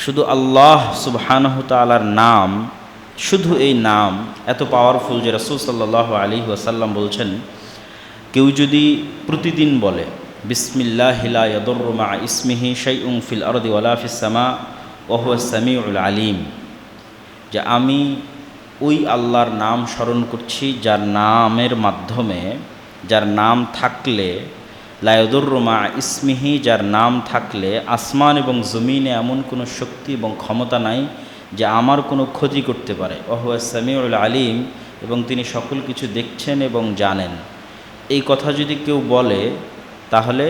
শুধু আল্লাহ সুবহানাহু তাআলার নাম, শুধু এই নাম এত পাওয়ারফুল যে রাসূল সাল্লাল্লাহু আলাইহি ওয়াসাল্লাম বলছেন, কেউ যদি প্রতিদিন বলে বিসমিল্লাহি লা ইয়াদুররু মা ইসমিহি শাইউন ফিল আরদি ওয়ালা ফিস সামা ওয়া হুয়াস সামিউল আলিম, যে আমি ওই আল্লাহর নাম স্মরণ করছি যার নামের মাধ্যমে, যার নাম থাকলে, লা ইয়াদুররু মা ইসমিহি, যার নাম থাকলে আসমান এবং জমিনে এমন কোনো শক্তি এবং ক্ষমতা নাই যে আমার কোনো ক্ষতি করতে পারে। ওয়া হুয়াস সামিউল আলিম, এবং তিনি সকল কিছু দেখছেন এবং জানেন। এই কথা যদি কেউ বলে তাহলে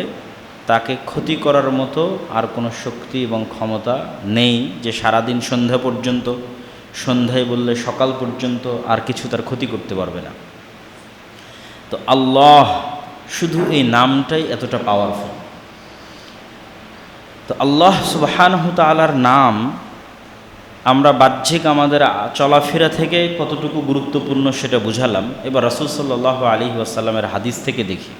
তাকে ক্ষতি করার মতো আর কোনো শক্তি এবং ক্ষমতা নেই, যে সারাদিন সন্ধ্যা পর্যন্ত, সন্ধ্যায় বললে সকাল পর্যন্ত আর কিছু তার ক্ষতি করতে পারবে না। তো আল্লাহ, শুধু এই নামটাই এতটা পাওয়ারফুল। তো আল্লাহ সুবহানাহু তাআলার নাম আমরা বাহ্যিক আমাদের চলাফেরা থেকে কতটুকু গুরুত্বপূর্ণ সেটা বুঝালাম। এবার রাসূল সাল্লাল্লাহু আলাইহি ওয়াসাল্লামের হাদিস থেকে দেখি।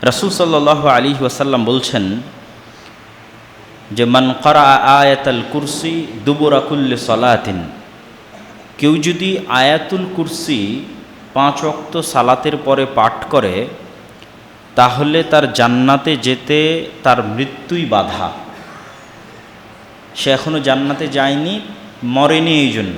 রাসূল সাল্লাল্লাহু আলাইহি ওয়াসাল্লাম বলছেন যে মান ক্বারা আয়াতাল কুরসি দুবুরা কুল্লি সালাতিন, কেউ যদি আয়াতুল কুরসি 5 ওয়াক্ত সালাতের পরে পাঠ করে তাহলে তার জান্নাতে যেতে তার মৃত্যুই বাধা। সে এখনও জান্নাতে যায়নি, মরেনি এই জন্য।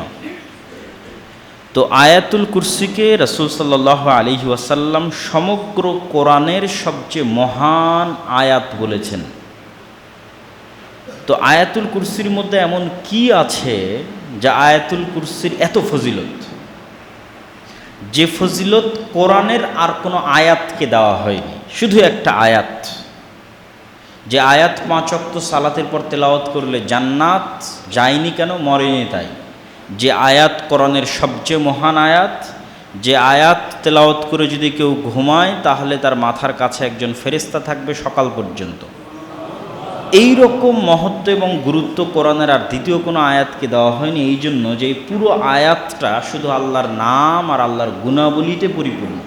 তো আয়াতুল কুরসিকে রাসূল সাল্লাল্লাহু আলাইহি ওয়াসাল্লাম সমগ্র কোরআনের সবচেয়ে মহান আয়াত বলেছেন। তো আয়াতুল কুরসির মধ্যে এমন কি আছে যা আয়াতুল কুরসির এত ফজিলত, যে ফজিলত কোরআনের আর কোনো আয়াতকে দেওয়া হয়নি? শুধু একটা আয়াত, যে আয়াত 5 ওয়াক্ত সালাতের পর তেলাওয়াত করলে জান্নাত যায়নি কেন? মরেনি তাই। যে আয়াত কোরআনের সবচেয়ে মহান আয়াত, যে আয়াত তেলাওয়াত করে যদি কেউ ঘুমায় তাহলে তার মাথার কাছে একজন ফেরেশতা থাকবে সকাল পর্যন্ত। এই রকম মহত্ব এবং গুরুত্ব কোরআনের আর দ্বিতীয় কোনো আয়াতকে দেওয়া হয়নি, এই জন্য যে এই পুরো আয়াতটা শুধু আল্লাহর নাম আর আল্লাহর গুণাবলীতে পরিপূর্ণ।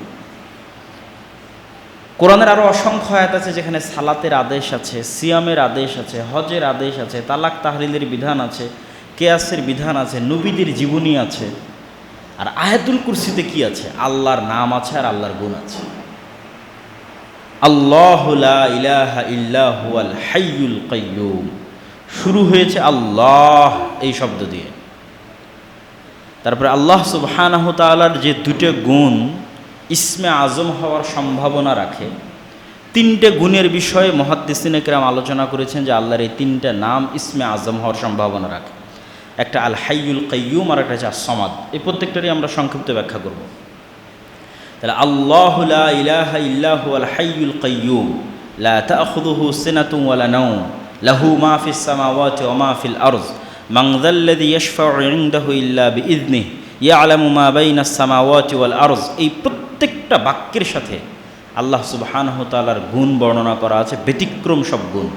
কোরআনের আরও অসংখ্য আয়াত আছে যেখানে সালাতের আদেশ আছে, সিয়ামের আদেশ আছে, হজের আদেশ আছে, তালাক তাহলিলের বিধান আছে, কেয়াসের বিধান আছে, নবীদের জীবনী আছে। আর আয়াতুল কুরসিতে কি আছে? আল্লাহর নাম আছে আর আল্লাহর গুণ আছে। আল্লাহু লা ইলাহা ইল্লা হুয়াল হাইয়ুল কাইয়্যুম, শুরু হয়েছে আল্লাহ এই শব্দ দিয়ে। তারপরে আল্লাহ সুবহানাহু তাআলার যে দুটো গুণ ইসমে আজম হওয়ার সম্ভাবনা রাখে, 3টে গুণের বিষয়ে মুহাদ্দিসিনে কেরাম আলোচনা করেছেন যে আল্লাহর এই 3টে নাম ইসমে আজম হওয়ার সম্ভাবনা রাখে। একটা আল হাইয়ুল কাইয়্যুম আর একটা হচ্ছে আস-সামাদ। এই প্রত্যেকটারই আমরা সংক্ষিপ্ত ব্যাখ্যা করব। তাহলে আল্লাহু লা ইলাহা ইল্লা হুয়াল হাইয়ুল কাইয়্যুম লা তাখুযুহু সিনাতুন ওয়ালা নাওম লাহু মা ফিস সামাওয়াতি ওয়া মা ফিল আরদ মান যাল্লাযী ইয়াশফাউ ইনদাহু ইল্লা বিইযনিহি ইয়ালামু মা বাইনাস সামাওয়াতি ওয়াল আরদ। এই প্রত্যেকটা বাক্যের সাথে আল্লাহ সুবহানাহু তাআলার গুণ বর্ণনা করা আছে, ব্যতিক্রম সব গুণ,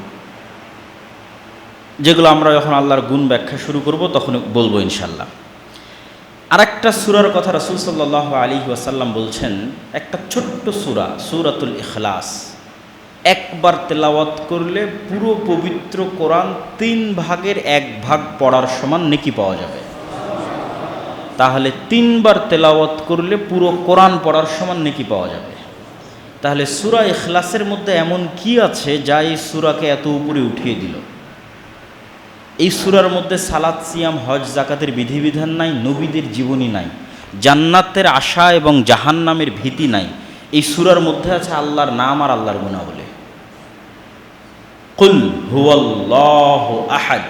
যেগুলো আমরা যখন আল্লাহর গুণ ব্যাখ্যা শুরু করব তখন বলবো ইনশাল্লাহ। আরেকটা সূরার কথা রাসূল সাল্লাল্লাহু আলাইহি ওয়াসাল্লাম বলছেন, একটা ছোট্ট সূরা, সূরাতুল ইখলাস, একবার তেলাওয়াত করলে পুরো পবিত্র কোরআন 3 ভাগের 1 ভাগ পড়ার সমান নেকি পাওয়া যাবে। তাহলে 3 বার তেলাওয়াত করলে পুরো কোরআন পড়ার সমান নেকি পাওয়া যাবে। তাহলে সূরা ইখলাসের মধ্যে এমন কি আছে যা এই সূরাকে এত উপরে উঠিয়ে দিল? এই সূরার মধ্যে সালাত, সিয়াম, হজ, যাকাতের বিধিবিধান নাই, নবীদের জীবনী নাই, জান্নাতের আশা এবং জাহান্নামের ভীতি নাই। এই সূরার মধ্যে আছে আল্লাহর নাম আর আল্লাহর গুণাবলী। কুল হুয়াল্লাহু আহাদ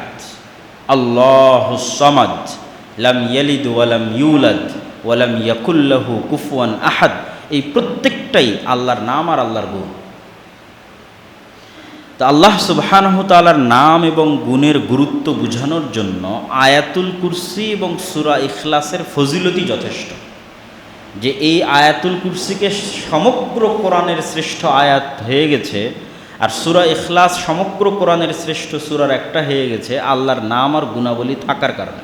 আল্লাহুস সামাদ লাম ইয়ালিদ ওয়া লাম ইউলাদ ওয়া লাম ইয়াকুল লাহু কুফুয়ান আহাদ। এই প্রত্যেকটাই আল্লাহর নাম আর আল্লাহর গুণ। তা আল্লাহ সুবহানাহু তাআলার নাম এবং গুণের গুরুত্ব বোঝানোর জন্য আয়াতুল কুরসি এবং সূরা ইখলাসের ফজিলতই যথেষ্ট। যে এই আয়াতুল কুরসিকে সমগ্র কোরআনের শ্রেষ্ঠ আয়াত হয়ে গেছে, আর সূরা ইখলাস সমগ্র কোরআনের শ্রেষ্ঠ সূরার একটা হয়ে গেছে আল্লাহর নাম আর গুণাবলী থাকার কারণে।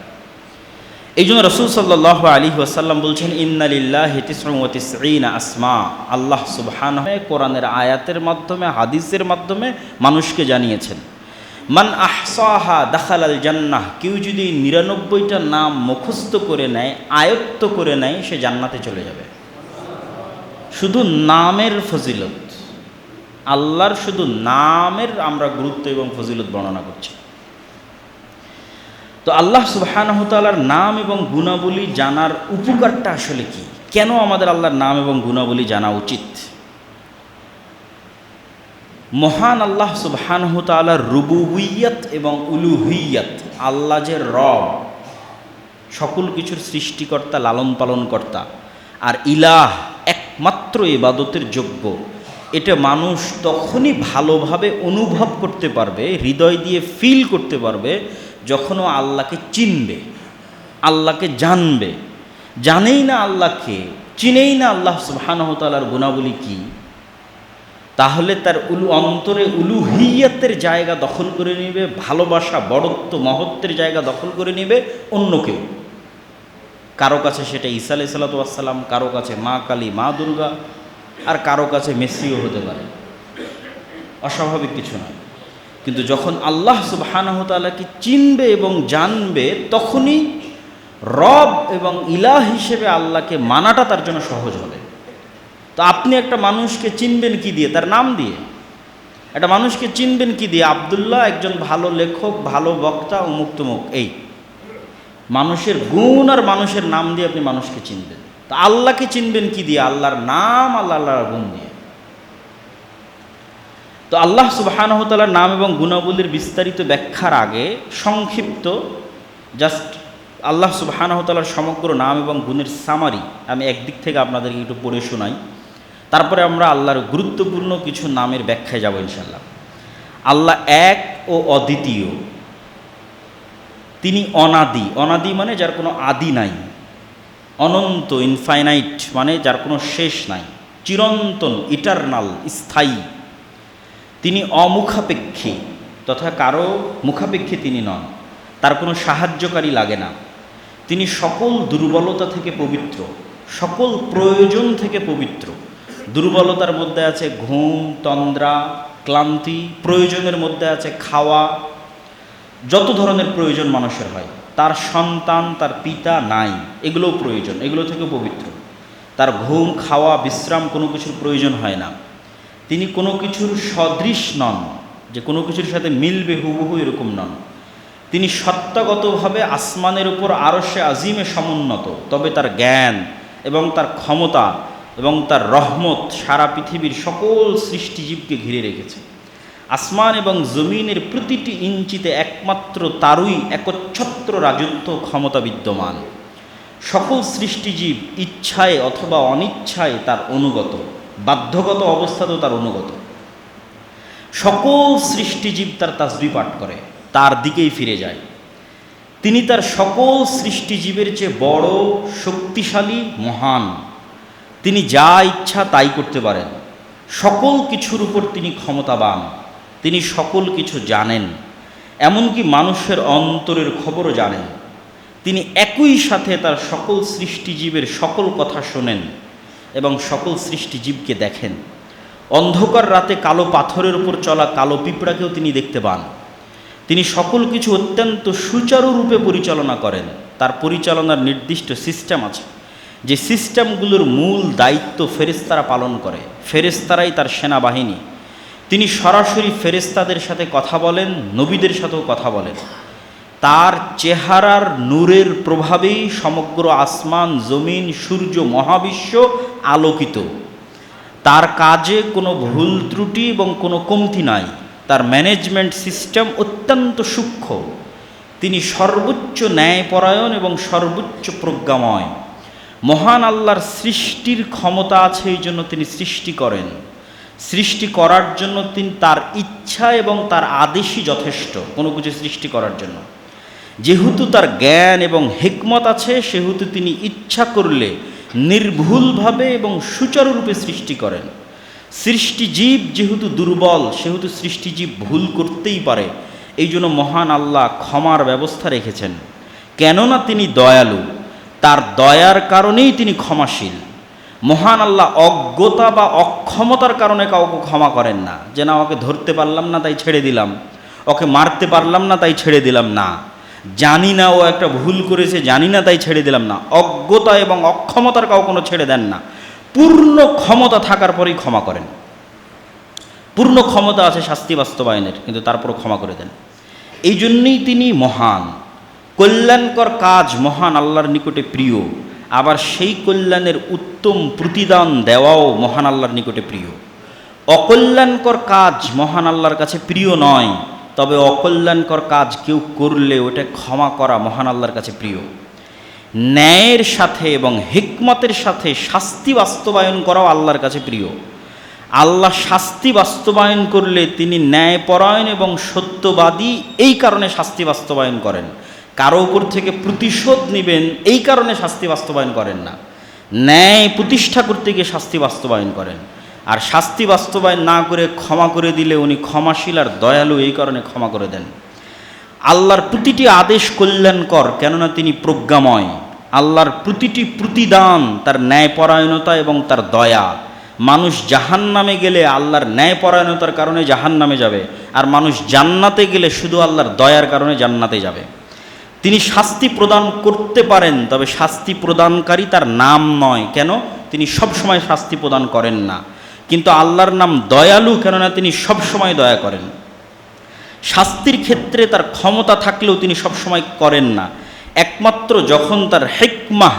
এই জন্য রাসূল সাল্লাল্লাহু আলাইহি ওয়াসাল্লাম বলছেন, ইন্না লিল্লাহি 99 আসমা। আল্লাহ সুবহানাহু কোরআনের আয়াতের মাধ্যমে, হাদিসের মাধ্যমে মানুষকে জানিয়েছেন, মান আহসাহা দাখালাল জান্নাহ, কেউ যদি ৯৯টা নাম মুখস্থ করে নেয়, আয়ত্ত করে নেয়, সে জান্নাতে চলে যাবে। শুধু নামের ফজিলত, আল্লাহর শুধু নামের আমরা গুরুত্ব এবং ফজিলত বর্ণনা করছি। তো আল্লাহ সুবহানাহু তাআলার নাম এবং গুণাবলী জানার উপকারটা আসলে কি? কেন আমাদের আল্লাহর নাম এবং গুণাবলী জানা উচিত? মহান আল্লাহ সুবহানাহু তাআলার রুবুবিয়্যাত এবং উলুহিয়্যাত, আল্লাহ যে রব, সকল কিছুর সৃষ্টিকর্তা, লালন পালনকর্তা, আর ইলাহ, একমাত্র ইবাদতের যোগ্য, এটা মানুষ তখনই ভালোভাবে অনুভব করতে পারবে, হৃদয় দিয়ে ফিল করতে পারবে, যখন ও আল্লাহকে চিনবে, আল্লাহকে জানবে। জানেই না আল্লাহকে, চিনেই না আল্লাহ সুবহানাহু তাআলার গুণাবলী কি, তাহলে তার অন্তরে উলুহিয়্যাতের জায়গা দখল করে নেবে, ভালোবাসা, বড়ত্ব, মহত্বের জায়গা দখল করে নেবে অন্য কেউ। কারো কাছে সেটা ঈসা আলাইহিস সালাতু ওয়াস সালাম, কারো কাছে মা কালী, মা দুর্গা, আর কারো কাছে মেসিও হতে পারে, অস্বাভাবিক কিছু নয়। কিন্তু যখন আল্লাহ সুবহানাহু তাআলাকে চিনবে এবং জানবে, তখনই রব এবং ইলাহ হিসেবে আল্লাহকে মানাটা তার জন্য সহজ হবে। তো আপনি একটা মানুষকে চিনবেন কি দিয়ে? তার নাম দিয়ে। একটা মানুষকে চিনবেন কি দিয়ে? আব্দুল্লাহ একজন ভালো লেখক, ভালো বক্তা, অমুক তমুক, এই মানুষের গুণ আর মানুষের নাম দিয়ে আপনি মানুষকে চিনবেন। তো আল্লাহকে চিনবেন কি দিয়ে? আল্লাহর নাম, আল্লাহর গুণ দিয়ে। তো আল্লাহ সুবহানাহু তাআলার নাম এবং গুণাবলীর বিস্তারিত ব্যাখ্যার আগে সংক্ষিপ্ত জাস্ট আল্লাহ সুবহানাহু তাআলার সমগ্র নাম এবং গুণের সামারি আমি একদিক থেকে আপনাদেরকে একটু পড়ে শোনাই, তারপরে আমরা আল্লাহর গুরুত্বপূর্ণ কিছু নামের ব্যাখ্যায় যাব ইনশাআল্লাহ। আল্লাহ এক ও অদ্বিতীয়, তিনি অনাদি। অনাদি মানে যার কোনো আদি নাই। অনন্ত, ইনফাইনাইট মানে যার কোনো শেষ নাই। চিরন্তন, ইটারনাল, স্থায়ী। তিনি অমুখাপেক্ষী, তথা কারো মুখাপেক্ষী তিনি নন, তার কোনো সাহায্যকারী লাগে না। তিনি সকল দুর্বলতা থেকে পবিত্র, সকল প্রয়োজন থেকে পবিত্র। দুর্বলতার মধ্যে আছে ঘুম, তন্দ্রা, ক্লান্তি। প্রয়োজনের মধ্যে আছে খাওয়া, যত ধরনের প্রয়োজন মানুষের হয়। তার সন্তান, তার পিতা নাই, এগুলোও প্রয়োজন, এগুলো থেকে পবিত্র। তার ঘুম, খাওয়া, বিশ্রাম, কোনো কিছুর প্রয়োজন হয় না। তিনি কোনো কিছুর সদৃশ নন, যে কোনো কিছুর সাথে মিলবে হুবহু, এরকম নন। তিনি সত্তাগতভাবে আসমানের উপর আরশে আজিমে সমুন্নত, তবে তার জ্ঞান এবং তার ক্ষমতা এবং তার রহমত সারা পৃথিবীর সকল সৃষ্টিজীবকে ঘিরে রেখেছে। আসমান এবং জমিনের প্রতিটি ইঞ্চিতে একমাত্র তারই একচ্ছত্র রাজত্ব ক্ষমতা বিদ্যমান। সকল সৃষ্টিজীব ইচ্ছায় অথবা অনিচ্ছায় তার অনুগত, বাধ্যগত অবস্থাতেও তার অনুগত। সকল সৃষ্টিজীব তার তাসবিহ পাঠ করে, তার দিকেই ফিরে যায়। তিনি তার সকল সৃষ্টিজীবের চেয়ে বড়, শক্তিশালী, মহান। তিনি যা ইচ্ছা তাই করতে পারেন। সকল কিছুর উপর তিনি ক্ষমতাবান। তিনি সকল কিছু জানেন, এমনকি মানুষের অন্তরের খবরও জানেন। তিনি একই সাথে তার সকল সৃষ্টিজীবের সকল কথা শোনেন এবং সকল সৃষ্টিজীবকে দেখেন। অন্ধকার রাতে কালো পাথরের উপর চলা কালো পিঁপড়াকেও তিনি দেখতে পান। তিনি সকল কিছু অত্যন্ত সুচারুরূপে পরিচালনা করেন। তার পরিচালনার নির্দিষ্ট সিস্টেম আছে, যে সিস্টেমগুলোর মূল দায়িত্ব ফেরেশতারা পালন করে। ফেরেশতারাই তার সেনাবাহিনী। তিনি সরাসরি ফেরেশতাদের সাথে কথা বলেন, নবীদের সাথেও কথা বলেন। তার চেহারার নূরের প্রভাবেই সমগ্র আসমান, জমিন, সূর্য, মহাবিশ্ব আলোকিত। তার কাজে কোনো ভুল ত্রুটি এবং কোনো কমতি নাই। তার ম্যানেজমেন্ট সিস্টেম অত্যন্ত সূক্ষ্ম। তিনি সর্বোচ্চ ন্যায়পরায়ণ এবং সর্বোচ্চ প্রজ্ঞাময়। মহান আল্লাহর সৃষ্টির ক্ষমতা আছে, এই জন্য তিনি সৃষ্টি করেন। সৃষ্টি করার জন্য তিনি তার ইচ্ছা এবং তার আদেশই যথেষ্ট কোনো কিছু সৃষ্টি করার জন্য। যেহেতু তার জ্ঞান এবং হিকমত আছে, সেহেতু তিনি ইচ্ছা করলে নির্ভুলভাবে এবং সুচারুরূপে সৃষ্টি করেন। সৃষ্টিজীব যেহেতু দুর্বল, সেহেতু সৃষ্টিজীব ভুল করতেই পারে। এই জন্য মহান আল্লাহ ক্ষমার ব্যবস্থা রেখেছেন, কেননা তিনি দয়ালু। তার দয়ার কারণেই তিনি ক্ষমাশীল। মহান আল্লাহ অজ্ঞতা বা অক্ষমতার কারণে কাউকে ক্ষমা করেন না, যে না আমাকে ধরতে পারলাম না তাই ছেড়ে দিলাম, ওকে মারতে পারলাম না তাই ছেড়ে দিলাম না, জানি না ও একটা ভুল করেছে জানি না তাই ছেড়ে দিলাম না। অজ্ঞতা এবং অক্ষমতার কখনো ছেড়ে দেন না, পূর্ণ ক্ষমতা থাকার পরেই ক্ষমা করেন। পূর্ণ ক্ষমতা আছে শাস্তি বাস্তবায়নের, কিন্তু তারপরও ক্ষমা করে দেন। এই জন্যই তিনি মহান। কল্যাণকর কাজ মহান আল্লাহর নিকটে প্রিয়, আবার সেই কল্যাণের উত্তম প্রতিদান দেওয়াও মহান আল্লাহর নিকটে প্রিয়। অকল্যাণকর কাজ মহান আল্লাহর কাছে প্রিয় নয়, তবে অকল্যাণকর কাজ কেউ করলে ওটা ক্ষমা করা মহান আল্লাহর কাছে প্রিয়। ন্যায়ের সাথে এবং হিকমতের সাথে শাস্তি বাস্তবায়ন করাও আল্লাহর কাছে প্রিয়। আল্লাহ শাস্তি বাস্তবায়ন করলে তিনি ন্যায়পরায়ণ এবং সত্যবাদী, এই কারণে শাস্তি বাস্তবায়ন করেন। কারো উপর থেকে প্রতিশোধ নেবেন এই কারণে শাস্তি বাস্তবায়ন করেন না, ন্যায় প্রতিষ্ঠা করতে গিয়ে শাস্তি বাস্তবায়ন করেন। আর শাস্তি বাস্তবায়ন না করে ক্ষমা করে দিলে উনি ক্ষমাশীল আর দয়ালু, এই কারণে ক্ষমা করে দেন। আল্লাহর প্রতিটি আদেশ কল্যাণকর, কেননা তিনি প্রজ্ঞাময়। আল্লাহর প্রতিটি প্রতিদান তার ন্যায়পরায়ণতা এবং তার দয়া। মানুষ জাহান্নামে গেলে আল্লাহর ন্যায়পরায়ণতার কারণে জাহান্নামে যাবে, আর মানুষ জান্নাতে গেলে শুধু আল্লাহর দয়ার কারণে জান্নাতে যাবে। তিনি শাস্তি প্রদান করতে পারেন, তবে শাস্তি প্রদানকারী তার নাম নয়। কেন? তিনি সবসময় শাস্তি প্রদান করেন না। কিন্তু আল্লাহর নাম দয়ালু, কেননা তিনি সবসময় দয়া করেন। শাস্তির ক্ষেত্রে তার ক্ষমতা থাকলেও তিনি সবসময় করেন না, একমাত্র যখন তার হিকমাহ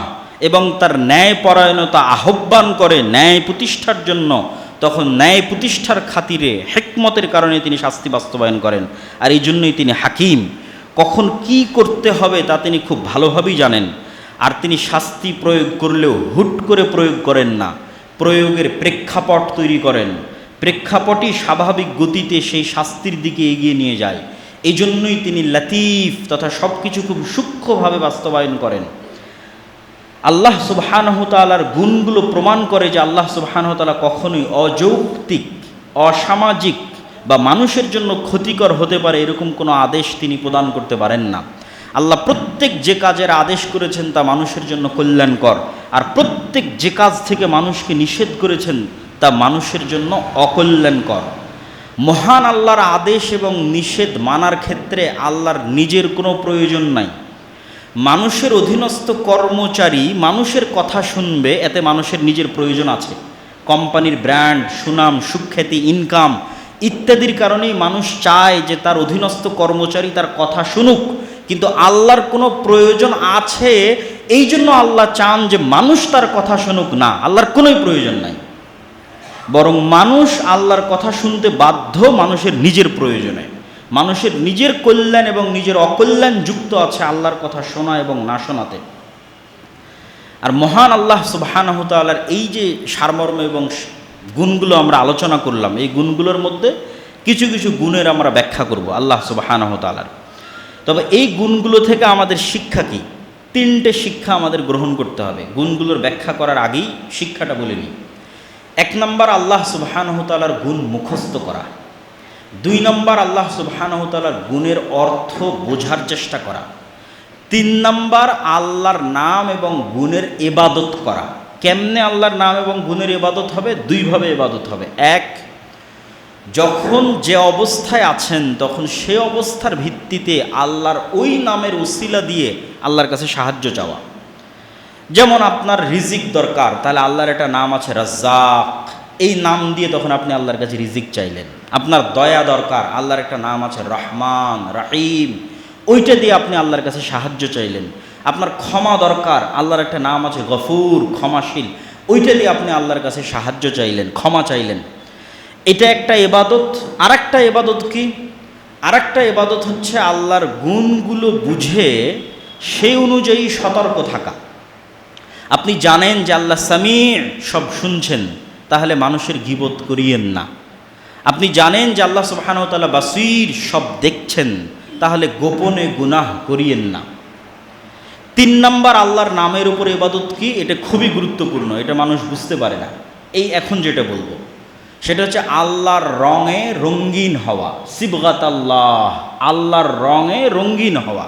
এবং তার ন্যায়পরায়ণতা আহ্বান করে ন্যায় প্রতিষ্ঠার জন্য, তখন ন্যায় প্রতিষ্ঠার খাতিরে হিকমতের কারণে তিনি শাস্তি বাস্তবায়ন করেন। আর এই জন্যই তিনি হাকিম। কখন কি করতে হবে তা তিনি খুব ভালোভাবেই জানেন। আর তিনি শাস্তি প্রয়োগ করলেও হুট করে প্রয়োগ করেন না, প্রয়োগের প্রেক্ষাপট তৈরি করেন। প্রেক্ষাপটই স্বাভাবিক গতিতে সেই শাস্তির দিকে এগিয়ে নিয়ে যায়। এই জন্যই তিনি লতিফ তথা সব কিছু খুব সূক্ষ্মভাবে বাস্তবায়ন করেন। আল্লাহ সুবহানাহু তাআলার গুণগুলো প্রমাণ করে যে আল্লাহ সুবহানাহু তাআলা কখনোই অযৌক্তিক, অসামাজিক বা মানুষের জন্য ক্ষতিকর হতে পারে এরকম কোনো আদেশ তিনি প্রদান করতে পারেন না। আল্লাহ প্রত্যেক যে কাজের আদেশ করেছেন তা মানুষের জন্য কল্যাণকর, আর প্রত্যেক যে কাজ থেকে মানুষকে নিষেধ করেছেন তা মানুষের জন্য অকল্যাণকর। মহান আল্লাহর আদেশ এবং নিষেধ মানার ক্ষেত্রে আল্লাহর নিজের কোনো প্রয়োজন নাই। মানুষের অধীনস্থ কর্মচারী মানুষের কথা শুনবে, এতে মানুষের নিজের প্রয়োজন আছে। কোম্পানির ব্র্যান্ড, সুনাম, সুখ্যাতি, ইনকাম ইত্যাদির কারণেই মানুষ চায় যে তার অধীনস্থ কর্মচারী তার কথা শুনুক। কিন্তু আল্লাহর কোনো প্রয়োজন আছে, এই জন্য আল্লাহ চান যে মানুষ তার কথা শুনুক না, আল্লাহর কোনোই প্রয়োজন নাই। বরং মানুষ আল্লাহর কথা শুনতে বাধ্য মানুষের নিজের প্রয়োজনে। মানুষের নিজের কল্যাণ এবং নিজের অকল্যাণ যুক্ত আছে আল্লাহর কথা শোনা এবং না শোনাতে। আর মহান আল্লাহ সুবহানাহু তাআলার এই যে সারমর্ম এবং গুণগুলো আমরা আলোচনা করলাম, এই গুণগুলোর মধ্যে কিছু কিছু গুণের আমরা ব্যাখ্যা করব আল্লাহ সুবহানাহু তাআলার। তবে এই গুণগুলো থেকে আমাদের শিক্ষা কি? তিনটে শিক্ষা আমাদের গ্রহণ করতে হবে। গুণগুলোর ব্যাখ্যা করার আগেই শিক্ষাটা বলে নিই। 1 নম্বর, আল্লাহ সুবহানাহু তাআলার গুণ মুখস্থ করা। 2 নম্বর, আল্লাহ সুবহানাহু তাআলার গুণের অর্থ বোঝার চেষ্টা করা। 3 নম্বর, আল্লাহর নাম এবং গুণের ইবাদত করা। কেমনে আল্লাহর নাম এবং গুণের ইবাদত হবে? 2 ভাবে ইবাদত হবে। 1, যখন যে অবস্থায় আছেন তখন সে অবস্থার ভিত্তিতে আল্লাহর ওই নামের উসিলা দিয়ে আল্লাহর কাছে সাহায্য চাওয়া। যেমন আপনার রিজিক দরকার, তাহলে আল্লাহর একটা নাম আছে রাজ্জাক, এই নাম দিয়ে তখন আপনি আল্লাহর কাছে রিজিক চাইলেন। আপনার দয়া দরকার, আল্লাহর একটা নাম আছে রহমান, রাহিম, ওইটা দিয়ে আপনি আল্লাহর কাছে সাহায্য চাইলেন। আপনার ক্ষমা দরকার, আল্লাহর একটা নাম আছে গফুর, ক্ষমাশীল, ওইটা দিয়ে আপনি আল্লাহর কাছে সাহায্য চাইলেন, ক্ষমা চাইলেন। এটা একটা ইবাদত। আরেকটা ইবাদত কি? আরেকটা ইবাদত হচ্ছে আল্লাহর গুণগুলো বুঝে সেই অনুযায়ী সতর্ক থাকা। আপনি জানেন যে আল্লাহ সামি', সব শুনছেন, তাহলে মানুষের গীবত করিয়েন না। আপনি জানেন যে আল্লাহ সুবহানাহু ওয়া তাআলা বাসীর, সব দেখছেন, তাহলে গোপনে গুনাহ করিয়েন না। 3 নম্বর, আল্লাহর নামের উপর ইবাদত কি? এটা খুবই গুরুত্বপূর্ণ, এটা মানুষ বুঝতে পারে না। এই এখন যেটা বলবো সেটা হচ্ছে আল্লাহর রঙে রঙিন হওয়া, সিবগাতাল্লাহ, আল্লাহর রঙে রঙিন হওয়া।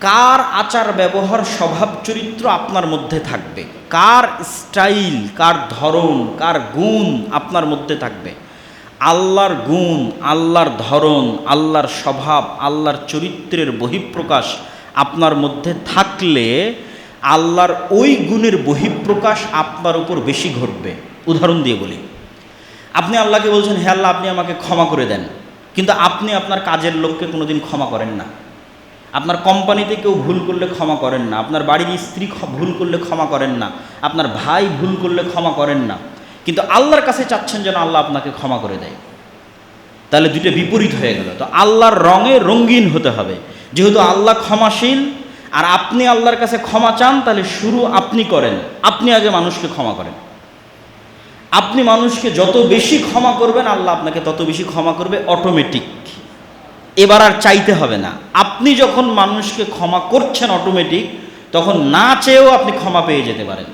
কার আচার ব্যবহার, স্বভাব চরিত্র আপনার মধ্যে থাকবে, কার স্টাইল, কার ধরন, কার গুণ আপনার মধ্যে থাকবে। আল্লাহর গুণ, আল্লাহর ধরন, আল্লাহর স্বভাব, আল্লাহর চরিত্রের বহিঃপ্রকাশ আপনার মধ্যে থাকলে আল্লাহর ওই গুণের বহিঃপ্রকাশ আপনার উপর বেশি ঘটবে। উদাহরণ দিয়ে বলি, আপনি আল্লাহকে বলছেন, হে আল্লাহ আপনি আমাকে ক্ষমা করে দেন, কিন্তু আপনি আপনার কাজের লোককে কোনোদিন ক্ষমা করেন না। আপনার কোম্পানিতে কেউ ভুল করলে ক্ষমা করেন না, আপনার বাড়ির স্ত্রী ভুল করলে ক্ষমা করেন না, আপনার ভাই ভুল করলে ক্ষমা করেন না, কিন্তু আল্লাহর কাছে চাচ্ছেন যেন আল্লাহ আপনাকে ক্ষমা করে দেয়। তাহলে দুটো বিপরীত হয়ে গেল। তো আল্লাহর রঙে রঙিন হতে হবে। যেহেতু আল্লাহ ক্ষমাশীল আর আপনি আল্লাহর কাছে ক্ষমা চান, তাহলে শুরু আপনি করেন। আপনি আগে মানুষকে ক্ষমা করেন। আপনি মানুষকে যত বেশি ক্ষমা করবেন আল্লাহ আপনাকে তত বেশি ক্ষমা করবে, অটোমেটিক। এবার আর চাইতে হবে না। আপনি যখন মানুষকে ক্ষমা করছেন অটোমেটিক, তখন না চেয়েও আপনি ক্ষমা পেয়ে যেতে পারেন।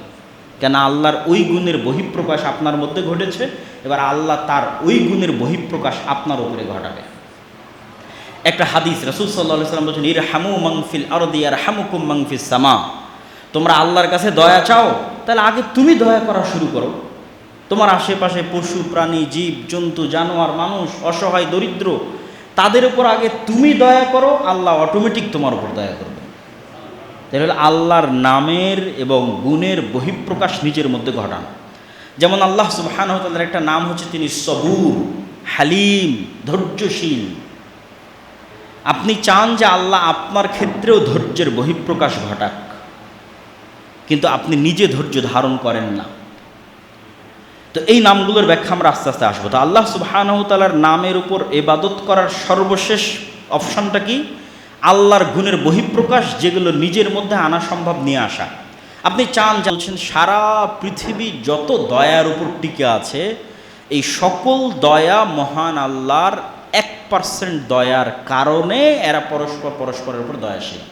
কেন? আল্লাহর ওই গুণের বহিঃপ্রকাশ আপনার মধ্যে ঘটেছে। এবার আল্লাহ তার ওই গুণের বহিঃপ্রকাশ আপনার উপরে ঘটাবে। একটা হাদিস, রাসূল সাল্লাল্লাহু আলাইহি ওয়াসাল্লাম বলেছেন, ইরহামু মান ফিল আরদি ইয়ারহামুকুম মান ফিস সামা। তোমরা আল্লাহর কাছে দয়া চাও, তাহলে আগে তুমি দয়া করা শুরু করো। তোমার আশেপাশে পশু প্রাণী, জীব জন্তু, জানোয়ার, মানুষ, অসহায়, দরিদ্র, তাদের উপর আগে তুমি দয়া করো, আল্লাহ অটোমেটিক তোমার উপর দয়া করবে। তাহলে আল্লাহর নামের এবং গুণের বহিঃপ্রকাশ নিজের মধ্যে ঘটান। যেমন আল্লাহ সুবহানাহু ওয়া তাআলার একটা নাম হচ্ছে তিনি সবুর, হালিম, ধৈর্যশীল। আপনি চান যে আল্লাহ আপনার ক্ষেত্রেও ধৈর্যের বহিঃপ্রকাশ ঘটাক, কিন্তু আপনি নিজে ধৈর্য ধারণ করেন না। তো এই নামগুলোর ব্যাখ্যা আমরা আস্তে আস্তে আসবো। তো আল্লাহ সুবহানাহু ওয়া তাআলার নামের উপর ইবাদত করার সর্বশেষ অপশনটা কি? আল্লাহর গুণের বহিঃপ্রকাশ, যেগুলো নিজের মধ্যে আনা সম্ভব নিয়ে আসা। আপনি চান, বলছেন সারা পৃথিবী যত দয়ার উপর টিকে আছে, এই সকল দয়া মহান আল্লাহর 1% দয়ার কারণে এরা পরস্পরের উপর দয়াশীল।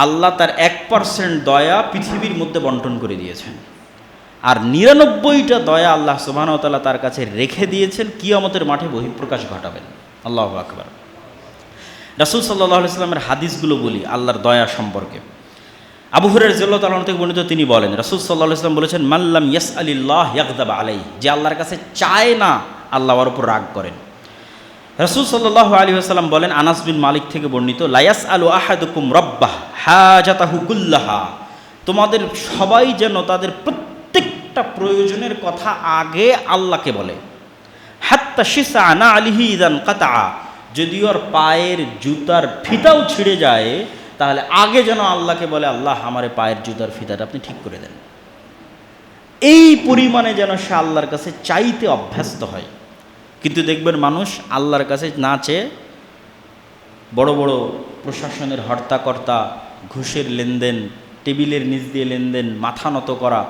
আল্লাহ তার 1% দয়া পৃথিবীর মধ্যে বন্টন করে দিয়েছেন, আর 99টা দয়া আল্লাহ সুবহানাহু ওয়া তাআলা তার কাছে রেখে দিয়েছেন, কিয়ামতের মাঠে বহিঃপ্রকাশ ঘটাবেন। আল্লাহু আকবার। রাসূল সাল্লাল্লাহু আলাইহি ওয়াসাল্লামের হাদিসগুলো বলি আল্লাহর দয়া সম্পর্কে। আবু হুরায়রা রাদিয়াল্লাহু তাআলা থেকে বর্ণিত, তিনি বলেন, রাসূল সাল্লাল্লাহু আলাইহি ওয়াসাল্লাম বলেছেন, মাল্লাম ইয়াসআলিল্লাহ ইয়াগদাব আলাইহি। যে আল্লাহর কাছে চায় না, আল্লাহ ওর উপর রাগ করেন। রাসূল সাল্লাল্লাহু আলাইহি ওয়াসাল্লাম বলেন, আনাস বিন মালিক থেকে বর্ণিত, লা ইয়াসআলু আহাদুকুম রাব্বাহ হাজাতাহু কুল্লাহা। তোমাদের সবাই যেন তাদের প্রত্যেকটা প্রয়োজনের কথা আগে আল্লাহকে বলে। হাত্তা শিসা না আলিহি ইদান কাতা। যদি ওর পায়ের জুতার ফিতাও ছিঁড়ে যায়, তাহলে আগে যেন আল্লাহকে বলে, আল্লাহ আমার পায়ের জুতার ফিতাটা আপনি ঠিক করে দেন। এই পরিমাণে যেন সে আল্লাহর কাছে চাইতে অভ্যস্ত হয়। কিন্তু দেখবেন মানুষ আল্লাহর কাছে না চেয়ে বড় বড় প্রশাসনের হর্তাকর্তা, ঘুষের লেনদেন, টেবিলের নিচ দিয়ে লেনদেন, মাথা নত করা,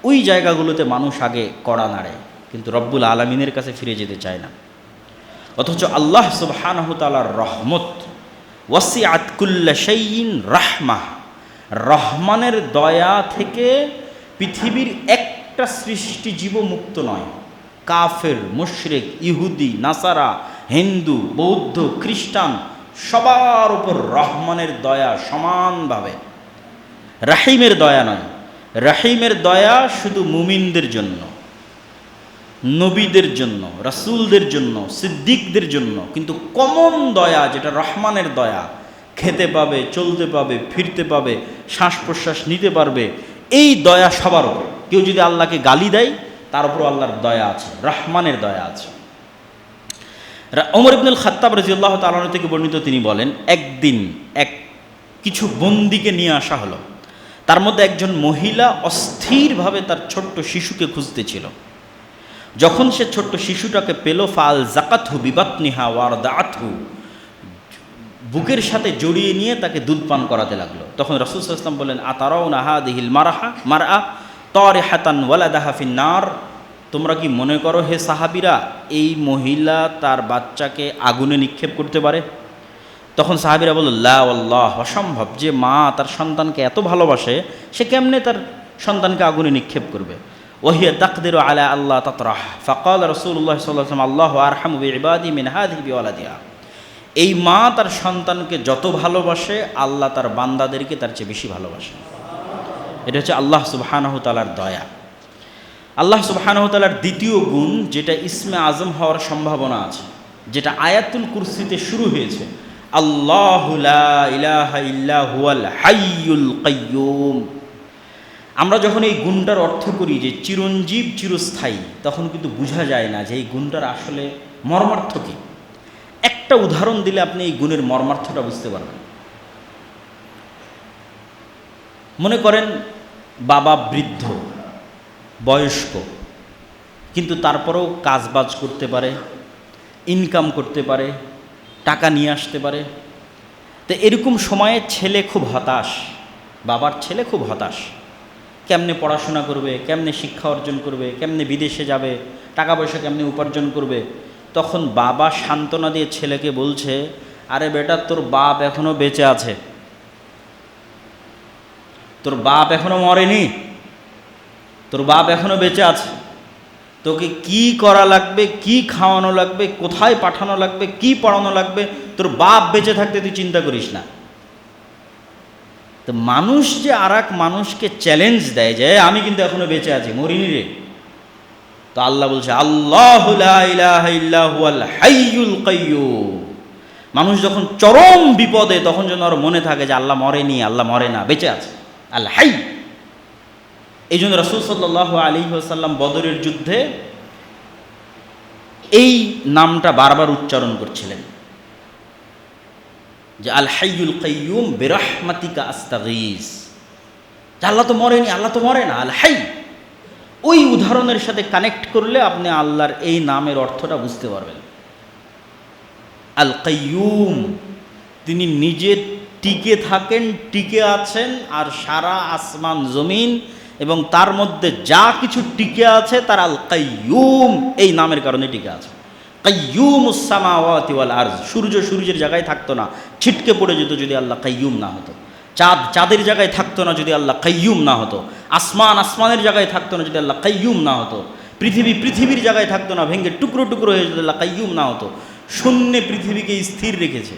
ওই জায়গাগুলোতে মানুষ আগে কড়া নাড়ে, কিন্তু রব্বুল আলামিনের কাছে ফিরে যেতে চায় না। অথচ আল্লাহ সুবহানাহু ওয়া তাআলার রহমত, ওয়াসিআত কুল্লা শাইইন রাহমাহ, রহমানের দয়া থেকে পৃথিবীর একটা সৃষ্টিজীব মুক্ত নয়। কাফের, মুশরিক, ইহুদি, নাসারা, হিন্দু, বৌদ্ধ, খ্রিস্টান, সবার উপর রহমানের দয়া সমানভাবে। রাহিমের দয়া নয়, রাহিমের দয়া শুধু মুমিনদের জন্য, নবীদের জন্য, রাসূলদের জন্য, সিদ্দিকদের জন্য। কিন্তু কমন দয়া যেটা রহমানের দয়া, খেতে পাবে, চলতে পাবে, ফিরতে পাবে, শ্বাস প্রশ্বাস নিতে পারবে, এই দয়া সবার উপর। কেউ যদি আল্লাহকে গালি দেয়, তার উপর আল্লাহর দয়া আছে, রহমানের দয়া আছে। ওমর ইবনুল খাত্তাব রাদিয়াল্লাহু তাআলা আনহু থেকে বর্ণিত, তিনি বলেন, একদিন কিছু বন্দীকে নিয়ে আসা হলো। তার মধ্যে একজন মহিলা অস্থিরভাবে তার ছোট্ট শিশুকে খুঁজতেছিল। যখন সে ছোট্ট শিশুটাকে পেল, ফাল জাকাতহু বিবাতনিহা ওয়ারদাআতহু, বুকের সাথে জড়িয়ে নিয়ে তাকে দুধ পান করাতে লাগলো। তখন রাসূল সাল্লাল্লাহু আলাইহি ওয়াসাল্লাম বললেন, আতারাউনা হাদিহিল মারআ তারিহাতান ওয়ালাদাহা ফিন্নার। তোমরা কি মনে করো হে সাহাবীরা, এই মহিলা তার বাচ্চাকে আগুনে নিক্ষেপ করতে পারে? তখন সাহাবীরা বলল, লা ওয়াল্লাহ, অসম্ভব। যে মা তার সন্তানকে এত ভালোবাসে, সে কেমনে তার সন্তানকে আগুনে নিক্ষেপ করবে? ওয়াহিয়া তাকদিরু আলা আল্লাহ তাতরাহ। ফাকাল রাসূলুল্লাহ সাল্লাল্লাহু আলাইহি ওয়াসাল্লাম, আল্লাহু আরহামু বিইবাদি মিন হাযিহি বিওয়ালাদিহা। এই মা তার সন্তানকে যত ভালোবাসে, আল্লাহ তার বান্দাদেরকে তার চেয়ে বেশি ভালোবাসে। এটা হচ্ছে আল্লাহ সুবহানাহু ওয়া তাআলার দয়া। আল্লাহ সুবহানাহু ওয়া তাআলার দ্বিতীয় গুণ, যেটা ইসমে আজম হওয়ার সম্ভাবনা আছে, যেটা আয়াতুল কুরসিতে শুরু হয়েছে, আল্লাহু লা ইলাহা ইল্লা হুয়াল হাইয়ুল কাইয়্যুম। আমরা যখন এই গুণটার অর্থ করি যে চিরঞ্জীব চিরস্থায়ী, তখন কিন্তু বোঝা যায় না যে এই গুণটার আসলে মর্মার্থ কী। একটা উদাহরণ দিলে আপনি এই গুণের মর্মার্থটা বুঝতে পারবেন। মনে করেন বাবা বৃদ্ধ বয়স্ক, কিন্তু তারপরেও কাজবাজ করতে পারে, ইনকাম করতে পারে, টাকা নিয়ে আসতে পারে। তো এরকম সময়ে ছেলে খুব হতাশ, বাবার ছেলে খুব হতাশ। কেমনে পড়াশোনা করবে, কেমনে শিক্ষা অর্জন করবে, কেমনে বিদেশে যাবে, টাকা পয়সা কেমনে উপার্জন করবে। তখন বাবা সান্ত্বনা দিয়ে ছেলেকে বলছে, আরে বেটা, তোর বাপ এখনো বেঁচে আছে, তোর বাপ এখনো মরেনি, তোর বাপ এখনো বেঁচে আছে। তোকে কি করা লাগবে, কি খাওয়ানো লাগবে, কোথায় পাঠানো লাগবে, কি পড়ানো লাগবে, তোর বাপ বেঁচে থাকতে তুই চিন্তা করিস না। তো মানুষ যে আর এক মানুষকে চ্যালেঞ্জ দেয় যে আমি কিন্তু এখনো বেঁচে আছি, মরিনি রে, তো আল্লাহ বলছে আল্লাহু লা ইলাহা ইল্লা হুয়াল হাইয়ুল কাইয়্যুম। মানুষ যখন চরম বিপদে, তখন যেন ওর মনে থাকে যে আল্লাহ মরেনি, আল্লাহ মরে না, বেঁচে আছে, আল হাই। এই জন্য রাসূল সাল্লাল্লাহু আলাইহি ওয়াসাল্লাম বদরের যুদ্ধে এই নামটা বারবার উচ্চারণ করছিলেন যে আল হাইয়ুল কাইয়্যুম বিরহমাতিকা আস্তাগীস। আল্লাহ তো মরেনি, আল্লাহ তো মরে না, আল হাই। ওই উদাহরণের সাথে কানেক্ট করলে আপনি আল্লাহর এই নামের অর্থটা বুঝতে পারবেন। আল কাইয়্যুম, তিনি নিজে টিকে থাকেন, টিকে আছেন, আর সারা আসমান জমিন এবং তার মধ্যে যা কিছু টিকে আছে তার আল কাইয়্যুম এই নামের কারণে টিকে আছে। কাইয়্যুমুস সামাওয়াতি ওয়াল আরজ, সূর্য সূর্যের জায়গায় থাকতো না, ছিটকে পড়ে যেত যদি আল্লাহ কাইয়্যুম না হতো। চাঁদ চাঁদের জায়গায় থাকতো না যদি আল্লাহ কাইয়্যুম না হতো। আসমান আসমানের জায়গায় থাকতো না যদি আল্লাহ কাইয়্যুম না হতো। পৃথিবী পৃথিবীর জায়গায় থাকতো না, ভেঙে টুকরো টুকরো হয়ে যদি আল্লাহ কাইয়্যুম না হতো। শূন্যে পৃথিবীকে স্থির রেখেছে,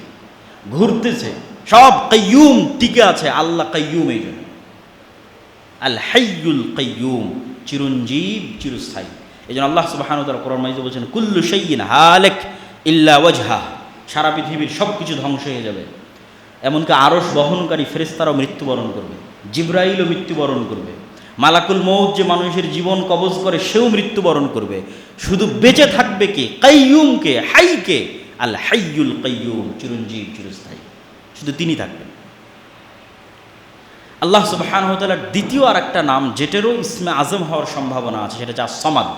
ঘুরতেছে, সব কাইয়্যুম টিকে আছে, আল্লাহ কাইয়্যুম। এই জন্য আল হাইয়ুল কাইয়্যুম, চিরঞ্জীব চিরস্থায়ী। এই জন্য আল্লাহ সুবহানাহু ওয়া তাআলা কোরআন মাজিদে বলছেন কুল্লু শাইইন হালিক ইল্লা ওয়াজহা, সারা পৃথিবীর সব কিছু ধ্বংস হয়ে যাবে, এমনকি আরশ বহনকারী ফেরেশতারাও মৃত্যুবরণ করবে, জিবরাইলও মৃত্যুবরণ করবে, মালাকুল মউত যে মানুষের জীবন কবজ করে সেও মৃত্যুবরণ করবে। শুধু বেঁচে থাকবে কে? কাইয়্যুমকে, হাইকে, আল হাইয়ুল কাইয়্যুম, চিরঞ্জীব চিরস্থায়ী, শুধু তিনি থাকবেন। আল্লাহ সুবহানাহু ওয়া তাআলার দ্বিতীয় আর একটা নাম, যেটারও ইসমে আজম হওয়ার সম্ভাবনা আছে, সেটা হচ্ছে আস-সামাদ।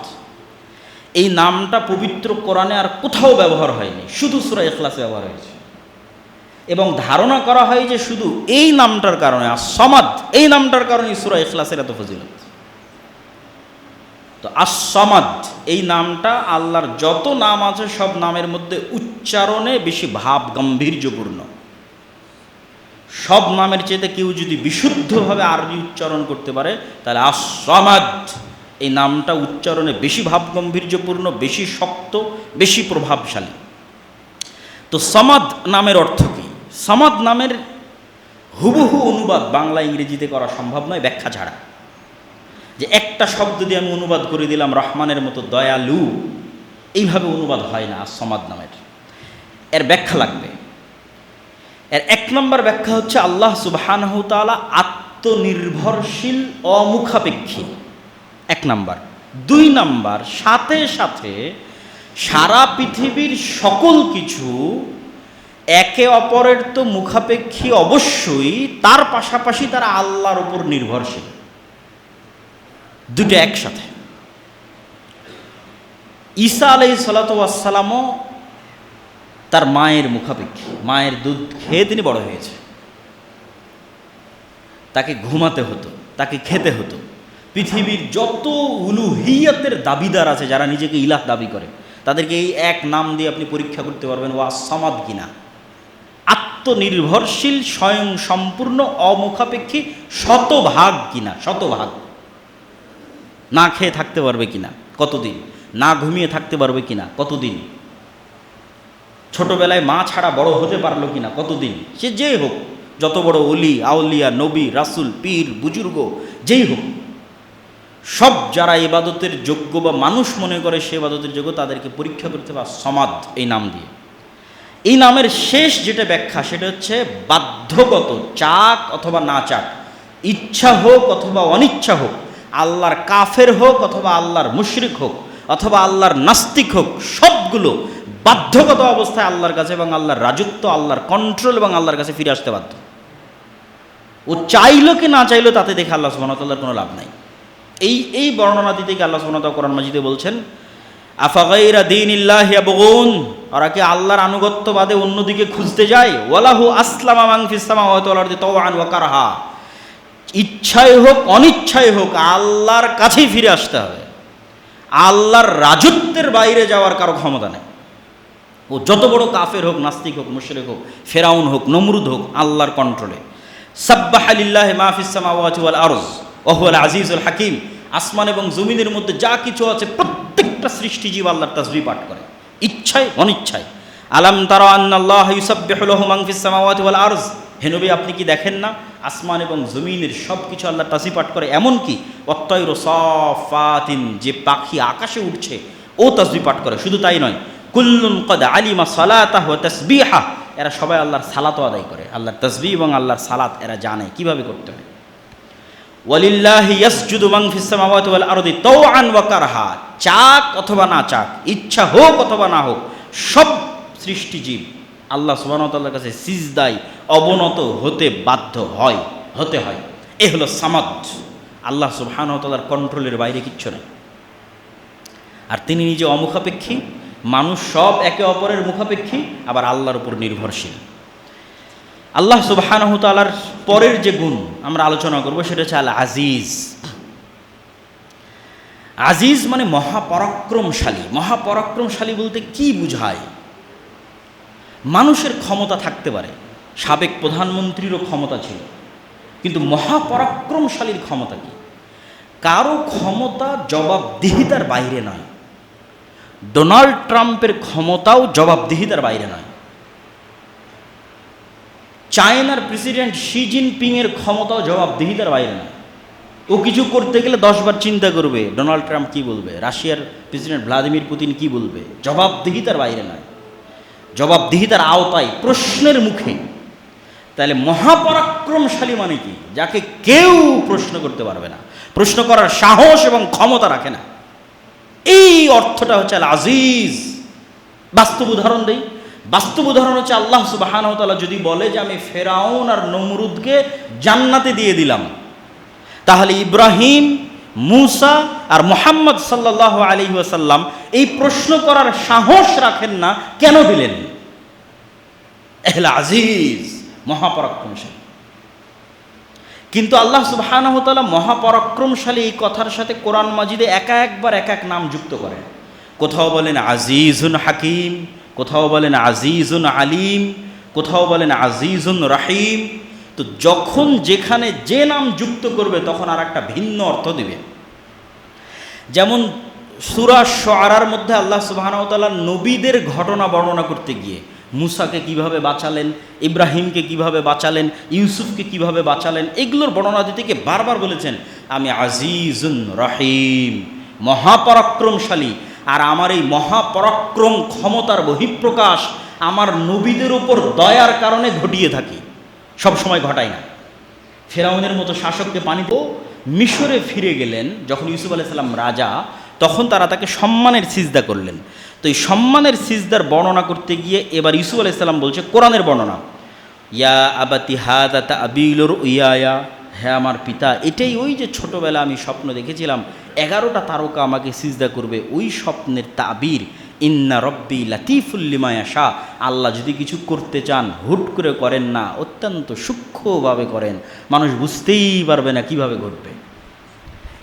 এই নামটা পবিত্র কোরআনে আর কোথাও ব্যবহার হয়নি, শুধু সূরা ইখলাসে ব্যবহার হয়েছে। এবং ধারণা করা হয় যে শুধু এই নামটার কারণে, আস-সামাদ এই নামটার কারণে সূরা ইখলাসের এত ফজিলত। তো আস-সামাদ এই নামটা আল্লাহর যত নাম আছে সব নামের মধ্যে উচ্চারণে বেশি ভাব গাম্ভীর্যপূর্ণ। সব নামের চেয়ে কেউ যদি বিশুদ্ধভাবে আরবি উচ্চারণ করতে পারে, তাহলে আস-সামাদ এই নামটা উচ্চারণে বেশি ভাব গাম্ভীর্যপূর্ণ, বেশি শক্ত, বেশি প্রভাবশালী। তো সামাদ নামের অর্থ কী? সামাদ নামের হুবহু অনুবাদ বাংলা ইংরেজিতে করা সম্ভব নয় ব্যাখ্যা ছাড়া। যে একটা শব্দ দিয়ে আমি অনুবাদ করে দিলাম রহমানের মতো দয়ালু, এইভাবে অনুবাদ হয় না আস-সামাদ নামের। এর ব্যাখ্যা লাগবে। এর এক নম্বর ব্যাখ্যা হচ্ছে আল্লাহ সুবহানাহু ওয়া তাআলা আত্মনির্ভরশীল, অমুখাপেক্ষী, এক নাম্বার। দুই নাম্বার, সাথে সাথে সারা পৃথিবীর সকল কিছু একে অপরের তো মুখাপেক্ষী অবশ্যই, তার পাশাপাশি তারা আল্লাহর উপর নির্ভরশীল, দুটো একসাথে। ঈসা আলাইহিস সালাতু ওয়াস সালামও তার মায়ের মুখাপেক্ষী, মায়ের দুধ খেয়ে তিনি বড় হয়েছে। তাকে ঘুমাতে হতো, তাকে খেতে হতো। পৃথিবীর যত উলুহিয়াতের দাবিদার আছে, যারা নিজেকে ইলাহ দাবি করে, তাদেরকে এই এক নাম দিয়ে আপনি পরীক্ষা করতে পারবেন ও আস-সামাদ কিনা। আত্মনির্ভরশীল, স্বয়ং সম্পূর্ণ, অমুখাপেক্ষী, শতভাগ কিনা, শতভাগ। না খেয়ে থাকতে পারবে কিনা, কতদিন? না ঘুমিয়ে থাকতে পারবে কিনা, কতদিন? ছোটবেলায় মা ছাড়া বড় হতে পারলো কিনা, কতদিন? সে যেই হোক, যত বড় অলি আউলিয়া, নবী রাসূল, পীর বুজুর্গ যেই হোক, সব যারা ইবাদতের যোগ্য বা মানুষ মনে করে সে ইবাদতের যোগ্য তাদেরকে পরীক্ষা করতে হবে সমাদ এই নাম দিয়ে। এই নামের শেষ যেটা ব্যাখ্যা সেটা হচ্ছে বাধ্যগত, চাক অথবা না চাক, ইচ্ছা হোক অথবা অনিচ্ছা হোক, আল্লাহর কাফের হোক অথবা আল্লাহর মুশরিক হোক অথবা আল্লাহর নাস্তিক হোক, সবগুলো বাধ্যগত অবস্থায় আল্লাহর কাছে এবং আল্লাহর রাজত্ব, আল্লাহর কন্ট্রোল এবং আল্লাহর কাছে ফিরে আসতে বাধ্য। ও চাইলো কি না চাইলো তাতে দেখে আল্লাহ সুবহানাহু ওয়া তাআলার কোনো লাভ নাই। এই বর্ণনা দিতে গিয়ে আল্লাহ সুবহানাহু ওয়া তাআলা কোরআন মাজিদে বলছেন, আফাগাইরা দীনিল্লাহি ইয়াবগুন, ওরা কি আল্লাহর আনুগত্য বাদে অন্যদিকে খুঁজতে যায়? ওয়ালাহু আসলামা মান ফিস সামাওয়াতি ওয়াল আরদি তাওআন ওয়া কারহা, ইচ্ছায় হোক অনিচ্ছায় হোক আল্লাহর কাছেই ফিরে আসতে হবে। আল্লাহর রাজত্বের বাইরে যাওয়ার কারো ক্ষমতা নেই। ও যত বড় কাফের হোক, নাস্তিক হোক, মুশরিক হোক, ফেরাউন হোক, নমরুদ হোক, আল্লাহর কন্ট্রোলে। সাব্বাহা লিল্লাহি মা ফিস সামাওয়াতি ওয়াল আরজ ওয়া হুয়াল আজিজুল হাকিম, আসমান এবং জমিনের মধ্যে যা কিছু আছে প্রত্যেকটা সৃষ্টিজীব আল্লাহর তাসবিহ পাঠ করে, ইচ্ছায় অনিচ্ছায়। আলাম তারা আন্নাল্লাহা ইউসাব্বিহু লাহু মান ফিস সামাওয়াতি ওয়াল আরজ, হে নবী আপনি কি দেখেন না আসমান এবং জমিনের সব কিছু আল্লাহর তাসবিহ পাঠ করে, এমনকি ওয়াত-তায়রু সাফাতিন, যে পাখি আকাশে উঠছে ও তাসবিহ পাঠ করে। শুধু তাই নয়, কুল্লুন ক্বাদ আলিমা সালাতাহু ওয়া তাসবিহা, এরা সবাই আল্লাহর সালাতও আদায় করে, আল্লাহর তাসবিহ এবং আল্লাহর সালাত এরা জানে কিভাবে করতে হয়। ওয়ালিল্লাহি ইয়াসজুদু মান ফিস সামাওয়াতি ওয়াল আরদি তাওআন ওয়া কারহা, চাক অথবা না চাক, ইচ্ছা হোক অথবা না হোক, সব সৃষ্টিজীব আল্লাহ সুবহানাহু ওয়া তাআলার কাছে সিজদায় অবনত হতে বাধ্য হয়, হতে হয়। এ হলো সামাদ। আল্লাহ সুবহানাহু ওয়া তাআলার কন্ট্রোলের বাইরে কিচ্ছু নেই। আর তিনি নিজে অমুখাপেক্ষী, মানুষ সব একে অপরের মুখাপেক্ষী, আবার আল্লাহর উপর নির্ভরশীল। আল্লাহ সুবহানাহু ওয়া তাআলার পরের যে গুণ আমরা আলোচনা করব সেটা হচ্ছে আল আজিজ। আজিজ মানে মহাপরাক্রমশালী। মহাপরাক্রমশালী বলতে কি বুঝায়? মানুষের ক্ষমতা থাকতে পারে, সাবেক প্রধানমন্ত্রীরও ক্ষমতা ছিল, কিন্তু মহাপরাক্রমশালীর ক্ষমতা কি? কারো ক্ষমতা জবাবদিহিতার বাইরে নয়। ডোনাল্ড ট্রাম্পের ক্ষমতাও জবাবদিহিতার বাইরে নয়। চায়নার প্রেসিডেন্ট শি জিনপিংয়ের ক্ষমতাও জবাবদিহিতার বাইরে নয়। ও কিছু করতে গেলে 10 বার চিন্তা করবে ডোনাল্ড ট্রাম্প কী বলবে, রাশিয়ার প্রেসিডেন্ট ভ্লাদিমির পুতিন কী বলবে। জবাবদিহিতার বাইরে নয়, জবাবদিহিতার আওতায়, প্রশ্নের মুখে। তাহলে মহাপরাক্রমশালী মানে কি? যাকে কেউ প্রশ্ন করতে পারবে না, প্রশ্ন করার সাহস এবং ক্ষমতা রাখে না। এই অর্থটা হচ্ছে আল আজিজ। বাস্তব উদাহরণ দেই। বাস্তব উদাহরণ হচ্ছে আল্লাহ সুবহানাহু ওয়া তাআলা যদি বলে যে আমি ফেরাউন আর নমরুদকে জান্নাতে দিয়ে দিলাম, তাহলে ইব্রাহিম, মুসা আর মুহাম্মদ সাল্লাল্লাহু আলাইহি ওয়াসাল্লাম এই প্রশ্ন করার সাহস রাখেন না, কেন দিলেন? আল আজিজ, মহাপরাক্রমশালী। কিন্তু আল্লাহ সুবহানাহু ওয়া তাআলা মহাপরাক্রমশালী এই কথার সাথে কোরআন মাজিদে একবার এক এক নাম যুক্ত করেন। কোথাও বলেন আজিজুন হাকিম, কোথাও বলেন আজিজুন আলিম, কোথাও বলেন আজিজুন রাহিম। তো যখন যেখানে যে নাম যুক্ত করবে তখন আর একটা ভিন্ন অর্থ দিবে। যেমন সূরা শুআরার মধ্যে আল্লাহ সুবহানাহু ওয়া তাআলা নবীদের ঘটনা বর্ণনা করতে গিয়ে মুসাকে কিভাবে বাঁচালেন, ইব্রাহিমকে কিভাবে বাঁচালেন, ইউসুফকে কিভাবে বাঁচালেন, এগুলোর বর্ণনা দিতে গিয়ে বারবার বলেছেন আমি আজিজুন রহিম, মহাপরাক্রমশালী। আর আমার এই মহাপরাক্রম ক্ষমতার বহিঃপ্রকাশ আমার নবীদের উপর দয়ার কারণে ঘটিয়ে থাকি, সবসময় ঘটাই না। ফেরাউনের মতো শাসককে পানিতে মিশরে ফিরে গেলেন যখন ইউসুফ আলাইহিস সালাম রাজা, তখন তারা তাকে সম্মানের সিজদা করলেন। তো এই সম্মানের সিজদার বর্ণনা করতে গিয়ে এবার ইউসুফ আলাইহিস সালাম বলছে কোরআনের বর্ণনা, ইয়া আবাতি হাযা তা'বীলুর রুইয়া, হ্যাঁ আমার পিতা, এটাই ওই যে ছোটবেলা আমি স্বপ্ন দেখেছিলাম 11টা তারকা আমাকে সিজদা করবে, ওই স্বপ্নের তাবির। ইন্না রব্বি লাতিফুল লিমা ইয়াশা, আল্লাহ যদি কিছু করতে চান হুট করে করেন না, অত্যন্ত সূক্ষ্মভাবে করেন, মানুষ বুঝতেই পারবে না কিভাবে ঘটবে।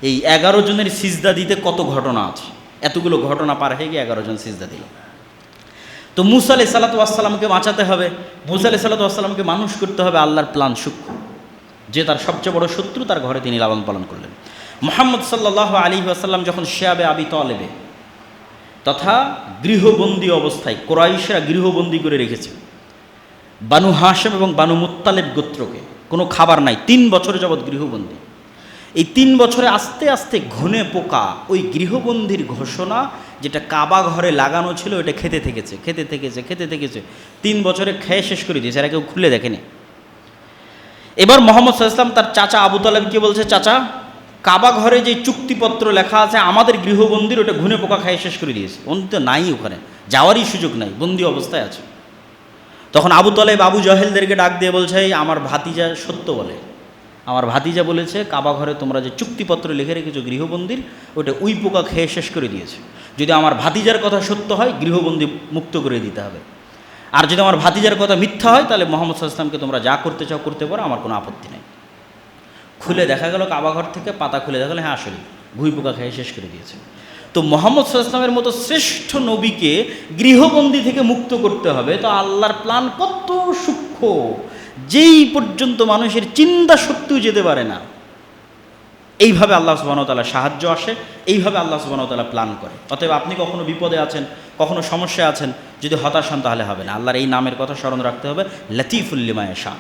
এই 11 জনের সিজদা দিতে কত ঘটনা আছে, এতগুলো ঘটনা পার হয়ে গিয়ে 11 জন সিজদা দিল। তো মুসা আলাইহিস সালাতু ওয়াস সালামকে বাঁচাতে হবে, মুসা আলাইহিস সালাতু ওয়াস সালামকে মানুষ করতে হবে। আল্লাহর প্ল্যান সূক্ষ্ম। যে তার সবচেয়ে বড় শত্রু, তার ঘরে তিনি লালন পালন করলেন। মুহাম্মদ সাল্লাল্লাহু আলাইহি ওয়াসাল্লাম যখন শিয়াবে আবি তালেবে তথা গৃহবন্দী অবস্থায়, কুরাইশরা গৃহবন্দী করে রেখেছে বানু হাশেম এবং বানু মুত্তালিব গোত্রকে, কোনো খাবার নাই, 3 বছর যাবৎ গৃহবন্দী। এই 3 বছরে আস্তে আস্তে ঘুনে পোকা ওই গৃহবন্দির ঘোষণা যেটা কাবা ঘরে লাগানো ছিল ওটা খেতে থেকেছে 3 বছরে খেয়ে শেষ করে দিয়েছে, এরা কেউ খুলে দেখেনি। এবার মোহাম্মদ সাল্লাল্লাহু আলাইহি ওয়াসাল্লাম তার চাচা আবু তালেবকে বলছে, চাচা কাবা ঘরে যে চুক্তিপত্র লেখা আছে আমাদের গৃহবন্দির ওটা ঘুনে পোকা খেয়ে শেষ করে দিয়েছে, বন্দি তো নাই, ওখানে যাওয়ারই সুযোগ নাই, বন্দি অবস্থায় আছে। তখন আবু তালেব আবু জহেলদেরকে ডাক দিয়ে বলছে, আমার ভাতিজা সত্য বলে, আমার ভাতিজা বলেছে কাবা ঘরে তোমরা যে চুক্তিপত্র লিখে রেখেছো গৃহবন্দির ওটা উই পোকা খেয়ে শেষ করে দিয়েছে। যদি আমার ভাতিজার কথা সত্য হয় গৃহবন্দী মুক্ত করে দিতে হবে, আর যদি আমার ভাতিজার কথা মিথ্যা হয় তাহলে মোহাম্মদ সাল্লাল্লাহু আলাইহি ওয়াসাল্লামকে তোমরা যা করতে চাও করতে পারো, আমার কোনো আপত্তি নেই। খুলে দেখা গেল কাবা ঘর থেকে পাতা খুলে দেখা গেল, হ্যাঁ আসলে ঘুই পোকা খেয়ে শেষ করে দিয়েছে। তো মোহাম্মদ সাল্লাল্লাহু আলাইহি ওয়াসাল্লামের মতো শ্রেষ্ঠ নবীকে গৃহবন্দী থেকে মুক্ত করতে হবে, তো আল্লাহর প্ল্যান কত সূক্ষ্ম, যেই পর্যন্ত মানুষের চিন্তা শক্তিও যেতে পারে না। এইভাবে আল্লাহ সুবহানাহু ওয়া তাআলা সাহায্য আসে, এইভাবে আল্লাহ সুবহানাহু ওয়া তাআলা প্ল্যান করে। অতএব আপনি কখনো বিপদে আছেন, কখনো সমস্যায় আছেন, যদি হতাশ হন তাহলে হবে না, আল্লাহর এই নামের কথা স্মরণ রাখতে হবে, লতিফুল লিমা ইয়াশা।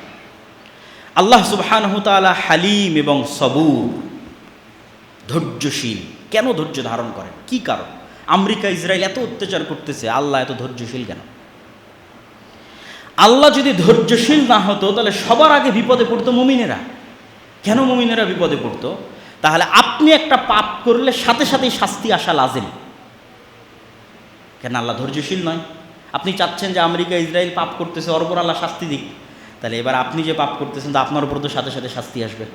আল্লাহ সুবহানাহু ওয়া তাআলা হালিম এবং সবুর, ধৈর্যশীল। কেন ধৈর্য ধারণ করেন, কি কারণ? আমেরিকা ইসরায়েল এত অত্যাচার করতেছে, আল্লাহ এত ধৈর্যশীল কেন? আল্লাহ যদি ধৈর্যশীল না হতো তাহলে সবার আগে বিপদে পড়তো মুমিনেরা। কেন মুমিনেরা বিপদে পড়তো? তাহলে আপনি একটা পাপ করলে সাথে সাথেই শাস্তি আসা লাজিম। কেন আল্লাহ ধৈর্যশীল নয়? আপনি চাচ্ছেন যে আমেরিকা ইসরায়েল পাপ করতেছে, ওর উপর আল্লাহ শাস্তি দিক, তাহলে এবার আপনি যে পাপ করতেছেন তা আপনার উপর তো সাথে সাথে শাস্তি আসবে,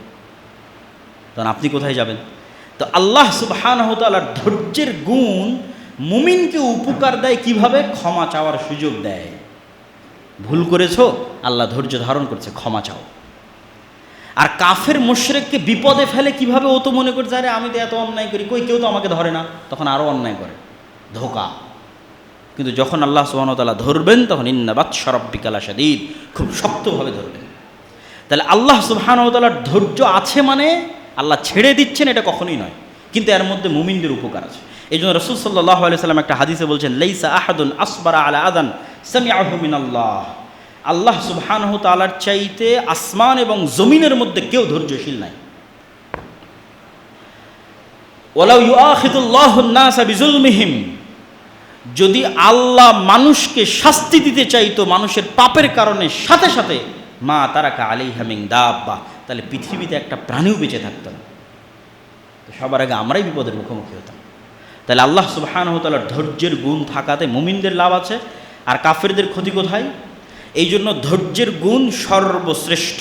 তখন আপনি কোথায় যাবেন? তো আল্লাহ সুবহানাহু ওয়া তাআলার ধৈর্যের গুণ মুমিনকে উপকার দেয় কিভাবে? ক্ষমা চাওয়ার সুযোগ দেয়। ভুল করেছো, আল্লাহ ধৈর্য ধারণ করছে, ক্ষমা চাও। আর কাফের মুশরিককে বিপদে ফেলে কিভাবে? ও তো মনে করছে, আরে আমি তো এত অন্যায় করি, কই কেউ তো আমাকে ধরে না, তখন আরও অন্যায় করে, ধোঁকা। কিন্তু যখন আল্লাহ সুবহানাহু ওয়া তাআলা ধরবেন তখন ইন্না বাতশা রাব্বিকা লাশাদীদ, খুব শক্তভাবে ধরবেন। তাহলে আল্লাহ সুবহানাহু ওয়া তাআলার ধৈর্য আছে মানে আল্লাহ ছেড়ে দিচ্ছেন এটা কখনোই নয়, কিন্তু এর মধ্যে মুমিনদের উপকার আছে। এই জন্য রাসূল সাল্লাল্লাহু আলাইহি ওয়াসাল্লাম একটা হাদিসে বলছেন, লাইসা আহাদুন আসবারা আলা আযান সামিআহু মিনাল্লাহ। আল্লাহ সুবহানাহু ওয়া তাআলার চাইতে আসমান এবং জমিনের মধ্যে কেউ ধৈর্যশীল নাই। ওয়ালাউ ইউআখিযুল্লাহুন নাসা বিজুলমিহিম, যদি আল্লাহ মানুষকে শাস্তি দিতে চাইতো মানুষের পাপের কারণে সাথে সাথে, মা তারাকা আলাইহা মিন দাব্বা, তাহলে পৃথিবীতে একটা প্রাণীও বেঁচে থাকতো না। তো সবার আগে আমরাই বিপদের মুখোমুখি হতাম। তাহলে আল্লাহ সুবহানাহু ওয়া তাআলার ধৈর্যের গুণ থাকাতে মুমিনদের লাভ আছে, আর কাফেরদের ক্ষতি কোথায়? এই জন্য ধৈর্যের গুণ সর্বশ্রেষ্ঠ।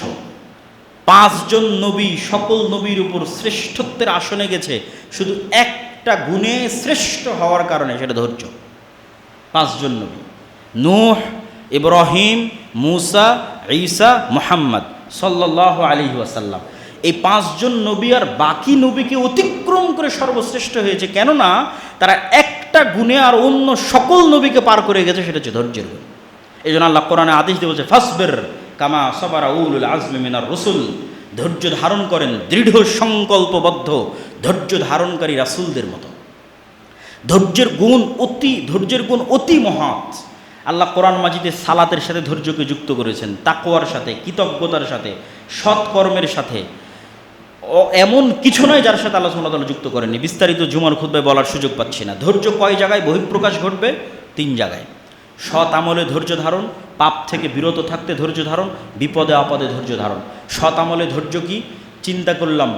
5 জন নবী সকল নবীর উপর শ্রেষ্ঠত্বের আসনে গেছে শুধু একটা গুণে শ্রেষ্ঠ হওয়ার কারণে, সেটা ধৈর্য। 5 জন নবী, নূহ, ইব্রাহিম, মূসা, ঈসা, মুহাম্মদ সাল্লাল্লাহু আলাইহি ওয়াসাল্লাম, এই 5 জন নবী আর বাকি নবীকে অতিক্রম করে সর্বশ্রেষ্ঠ হয়েছে। কেননা তারা একটা গুণে আর অন্য সকল নবীকে পার করে গেছে, সেটা হচ্ছে ধৈর্যের গুণ। এই জন্য আল্লাহ কোরআনে আদেশ দিয়ে বলছে, ফাসবির কামা সাবারা উলুল আজমি মিনার রসুল, ধৈর্য ধারণ করেন দৃঢ় সংকল্পবদ্ধ ধৈর্য ধারণকারী রাসূলদের মতো। ধৈর্যের গুণ অতি মহৎ। আল্লাহ কোরআন মাজিদে সালাতের সাথে ধৈর্যকে যুক্ত করেছেন, তাকওয়ার সাথে, কৃতজ্ঞতার সাথে, সৎকর্মের সাথে। এমন কিছু নয় যার সাথে আল্লাহ সুবহানাহু ওয়া তাআলা যুক্ত করেননি। বিস্তারিত জুমার খুতবায় বলার সুযোগ পাচ্ছি না। ধৈর্য কয় জায়গায় বহিঃপ্রকাশ ঘটবে? 3 জায়গায়। সৎ আমলে ধৈর্য ধারণ, পাপ থেকে বিরত থাকতে ধৈর্য ধারণ, বিপদে আপদে ধৈর্য ধারণ। সৎ আমলে ধৈর্য কি? চিন্তা করলাম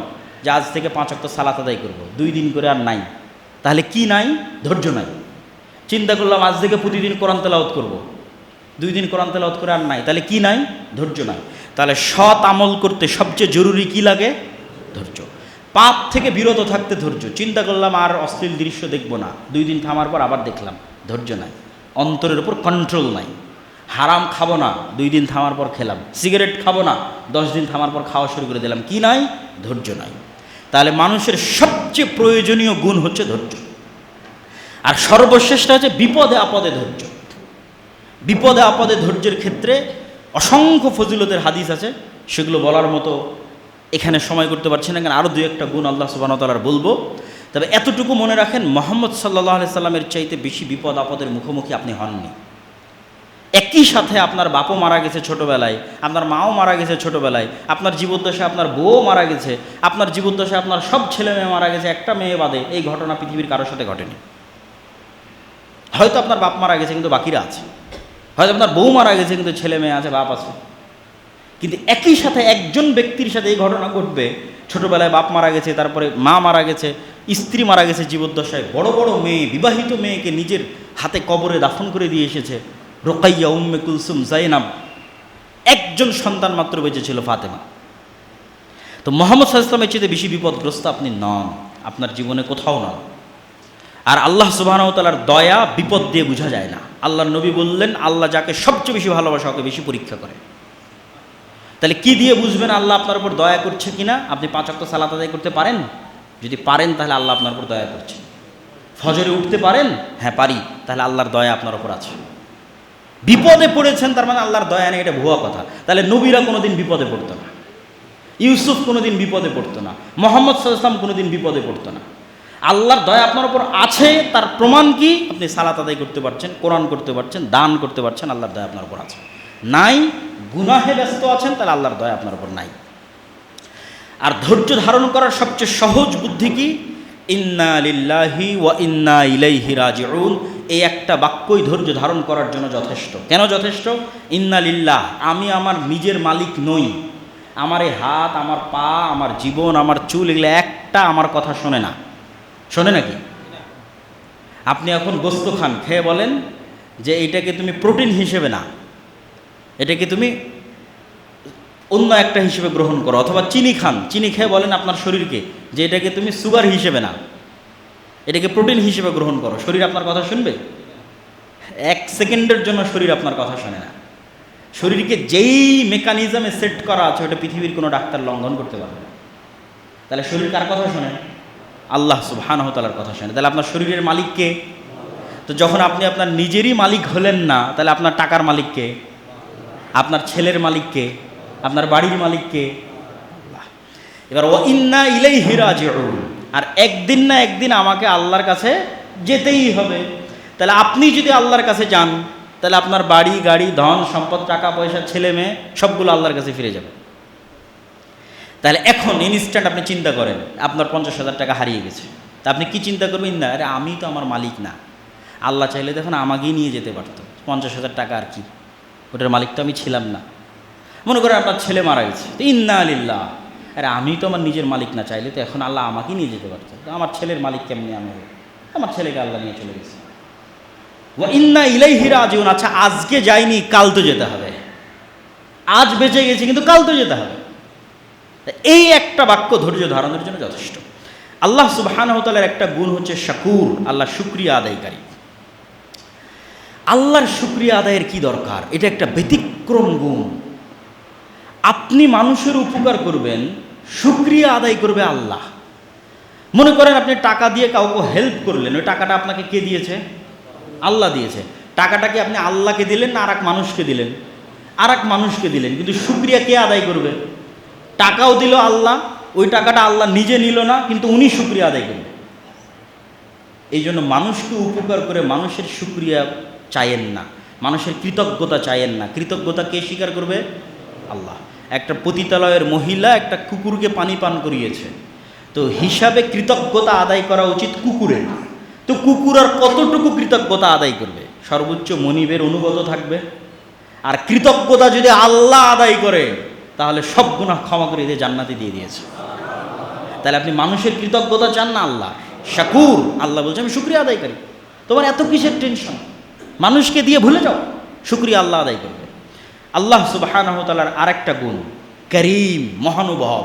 যে আজ থেকে 5 ওয়াক্ত সালাত আদায় করব, 2 দিন করে আর নাই, তাহলে কি নাই? ধৈর্য নাই। চিন্তা করলাম আজ থেকে প্রতিদিন কোরআন তেলাওয়াত করব, 2 দিন কোরআন তেলাওয়াত করে আর নাই, তাহলে কি নাই? ধৈর্য নাই। তাহলে সৎ আমল করতে সবচেয়ে জরুরি কি লাগে? ধৈর্য। পাপ থেকে বিরত থাকতে ধৈর্য। চিন্তা করলাম আর অশ্লীল দৃশ্য দেখব না, 2 দিন থামার পর আবার দেখলাম, ধৈর্য নাই। অন্তরের উপর কন্ট্রোল নাই। হারাম খাবো না, 2 দিন থামার পর খেলাম। সিগারেট খাবো না, 10 দিন থামার পর খাওয়া শুরু করে দিলাম, কি নাই? ধৈর্য নাই। তাহলে মানুষের সবচেয়ে প্রয়োজনীয় গুণ হচ্ছে ধৈর্য। আর সর্বশ্রেষ্ঠ হচ্ছে বিপদে আপদে ধৈর্য। বিপদে আপদে ধৈর্যের ক্ষেত্রে অসংখ্য ফজিলতের হাদিস আছে, সেগুলো বলার মতো এখানে সময় করতে পারছি না, কারণ আরও 2-1টা গুণ আল্লাহ সুবহানাহু ওয়া তাআলার বলবো। তবে এতটুকু মনে রাখেন, মুহাম্মদ সাল্লাল্লাহু আলাইহি সাল্লামের চাইতে বেশি বিপদ আপদের মুখোমুখি আপনি হননি। একই সাথে আপনার বাপও মারা গেছে ছোটোবেলায়, আপনার মাও মারা গেছে ছোটোবেলায়, আপনার জীবদ্দশায় আপনার বউও মারা গেছে, আপনার জীবদ্দশায় আপনার সব ছেলে মেয়ে মারা গেছে, একটা মেয়ে বাদে। এই ঘটনা পৃথিবীর কারোর সাথে ঘটেনি। হয়তো আপনার বাপ মারা গেছে কিন্তু বাকিরা আছে, হয়তো আপনার বউ মারা গেছে কিন্তু ছেলে মেয়ে আছে, বাপ আছে। কিন্তু একই সাথে একজন ব্যক্তির সাথে এই ঘটনা ঘটবে, ছোটোবেলায় বাপ মারা গেছে, তারপরে মা মারা গেছে, স্ত্রী মারা গেছে জীবদ্দশায়, বড় বড় মেয়ে, বিবাহিত মেয়েকে নিজের হাতে কবরে দাফন করে দিয়ে এসেছে, রোকাইয়া, উম্মে কুলসুম, জাইনাব। একজন সন্তান মাত্র বেঁচে ছিল, ফাতেমা। তো মুহাম্মদ সাল্লাল্লাহু আলাইহি ওয়াসাল্লামের চেয়ে বেশি বিপদগ্রস্ত আপনি নন, আপনার জীবনে কোথাও নন। আর আল্লাহ সুবহানাহু ওয়া তাআলার দয়া বিপদ দিয়ে বোঝা যায় না। আল্লাহর নবী বললেন, আল্লাহ যাকে সবচেয়ে বেশি ভালোবাসে ওকে বেশি পরীক্ষা করে। তাহলে কি দিয়ে বুঝবেন আল্লাহ আপনার উপর দয়া করছে কিনা? আপনি 5 ওয়াক্ত সালাত আদায় করতে পারেন? যদি পারেন তাহলে আল্লাহ আপনার উপর দয়া করছে। ফজরে উঠতে পারেন? হ্যাঁ পারি, তাহলে আল্লাহর দয়া আপনার উপর আছে। বিপদে পড়েছেন তার মানে আল্লাহর দয়া নেই, এটা ভুয়া কথা। তাহলে নবীরা কোনোদিন বিপদে পড়তো না, ইউসুফ কোনোদিন বিপদে পড়তো না, মুহাম্মদ সাল্লাল্লাহু আলাইহি ওয়াসাল্লাম কোনোদিন বিপদে পড়তো না। আল্লাহর দয়া আপনার উপর আছে, তার প্রমাণ কি? আপনি সালাত আদায় করতে পারছেন, কোরআন করতে পারছেন, দান করতে পারছেন, আল্লাহর দয়া আপনার উপর আছে। নাই, গুনাহে ব্যস্ত আছেন, তাহলে আল্লাহর দয়া আপনার উপর নাই। আর ধৈর্য ধারণ করার সবচেয়ে সহজ বুদ্ধি কি? ইন্না লিল্লাহি ওয়া ইন্না ইলাইহি রাজিউন। এই একটা বাক্যই ধৈর্য ধারণ করার জন্য যথেষ্ট। কেন যথেষ্ট? ইন্না লিল্লাহ, আমি আমার নিজের মালিক নই। আমার এই হাত, আমার পা, আমার জীবন, আমার চুল, এগুলো একটা আমার কথা শোনে না। শোনে নাকি? আপনি এখন গোস্ত খান, খেয়ে বলেন যে এইটাকে তুমি প্রোটিন হিসেবে না, এটাকে তুমি অন্য একটা হিসেবে গ্রহণ করো। অথবা চিনি খান, চিনি খেয়ে বলেন আপনার শরীরকে যে এটাকে তুমি সুগার হিসেবে না, এটাকে প্রোটিন হিসেবে গ্রহণ করো। শরীর আপনার কথা শুনবে? 1 সেকেন্ডের জন্য শরীর আপনার কথা শোনে না। শরীরকে যেই মেকানিজমে সেট করা আছে ওটা পৃথিবীর কোনো ডাক্তার লঙ্ঘন করতে পারবে না। তাহলে শরীর কার কথা শোনে? আল্লাহ সুবহানাহু ওয়া তাআলার কথা শোনে। তাহলে আপনার শরীরের মালিক কে? তো যখন আপনি আপনার নিজেরই মালিক হলেন না, তাহলে আপনার টাকার মালিক কে? আপনার ছেলের মালিক কে? আপনার বাড়ির মালিক কে? আল্লাহ। এবার ওয়া ইন্না ইলাইহি রাজিউন, আর একদিন না একদিন আমাকে আল্লাহর কাছে যেতেই হবে। তাহলে আপনি যদি আল্লাহর কাছে যান, তাহলে আপনার বাড়ি, গাড়ি, ধন সম্পদ, টাকা পয়সা, ছেলে মেয়ে সবগুলো আল্লাহর কাছে ফিরে যাবে। তাহলে এখন ইনস্ট্যান্ট আপনি চিন্তা করেন আপনার 50,000 টাকা হারিয়ে গেছে, তা আপনি কি চিন্তা করবেন? না, আরে আমি তো আমার মালিক না। আল্লাহ চাইলে দেখুন আমাকেই নিয়ে যেতে পারতো। 50,000 টাকা আর কি, ওটার মালিক তো আমি ছিলাম না। মনে করেন আপনার ছেলে মারা গেছে, তো ইন্না লিল্লাহ, আরে আমি তো আমার নিজের মালিক না, চাইলে তো এখন আল্লাহ আমাকেই নিয়ে যেতে পারতো। আমার ছেলের মালিক কেমনি আমি? আমার ছেলেকে আল্লাহ নিয়ে চলে গেছে। ওয়া ইন্না ইলাইহি রাজিউন। আচ্ছা, আজকে যাইনি, কাল তো যেতে হবে। আজ বেঁচে গেছি কিন্তু কাল তো যেতে হবে। এই একটা বাক্য ধৈর্য ধারণের জন্য যথেষ্ট। আল্লাহ সুবহানাহু ওয়া তাআলার একটা গুণ হচ্ছে শাকুর, আল্লাহ শুকরিয়া আদায়কারী। আল্লাহর শুকরিয়া আদায়ের কি দরকার? এটা একটা ব্যতিক্রম গুণ। আপনি মানুষের উপকার করবেন, শুকরিয়া আদায় করবে আল্লাহ। মনে করেন আপনি টাকা দিয়ে কাউকে হেল্প করলেন, ওই টাকাটা আপনাকে কে দিয়েছে? আল্লাহ দিয়েছে। টাকাটা কি আপনি আল্লাহকে দিলেন না আর এক মানুষকে দিলেন? আর এক মানুষকে দিলেন। কিন্তু শুকরিয়া কে আদায় করবে? টাকাও দিল আল্লাহ, ওই টাকাটা আল্লাহ নিজে নিল না, কিন্তু উনি শুকরিয়া আদায় করবে। এই জন্য মানুষকে উপকার করে মানুষের শুকরিয়া চাইয়েন না, মানুষের কৃতজ্ঞতা চাইয়েন না। কৃতজ্ঞতা কে স্বীকার করবে? আল্লাহ। একটা পতিতালয়ের মহিলা একটা কুকুরকে পানি পান করিয়েছে, তো হিসাবে কৃতজ্ঞতা আদায় করা উচিত কুকুরের। তো কুকুর আর কতটুকু কৃতজ্ঞতা আদায় করবে? সর্বোচ্চ মনিবের অনুগত থাকবে। আর কৃতজ্ঞতা যদি আল্লাহ আদায় করে তাহলে সব গুনাহ ক্ষমা করে দিয়ে জান্নাতে দিয়ে দিয়েছে। তাহলে আপনি মানুষের কৃতজ্ঞতা চান না, আল্লাহ শাকুর। আল্লাহ বলছে আমি শুকরিয়া আদায় করি। তোমার এত কিসের টেনশন? মানুষকে দিয়ে ভুলে যাও, শুকরিয়া আল্লাহ আদায় করবে। আল্লাহ সুবহানাহু ওয়া তাআলার আরেকটা গুণ করিম, মহানুভব।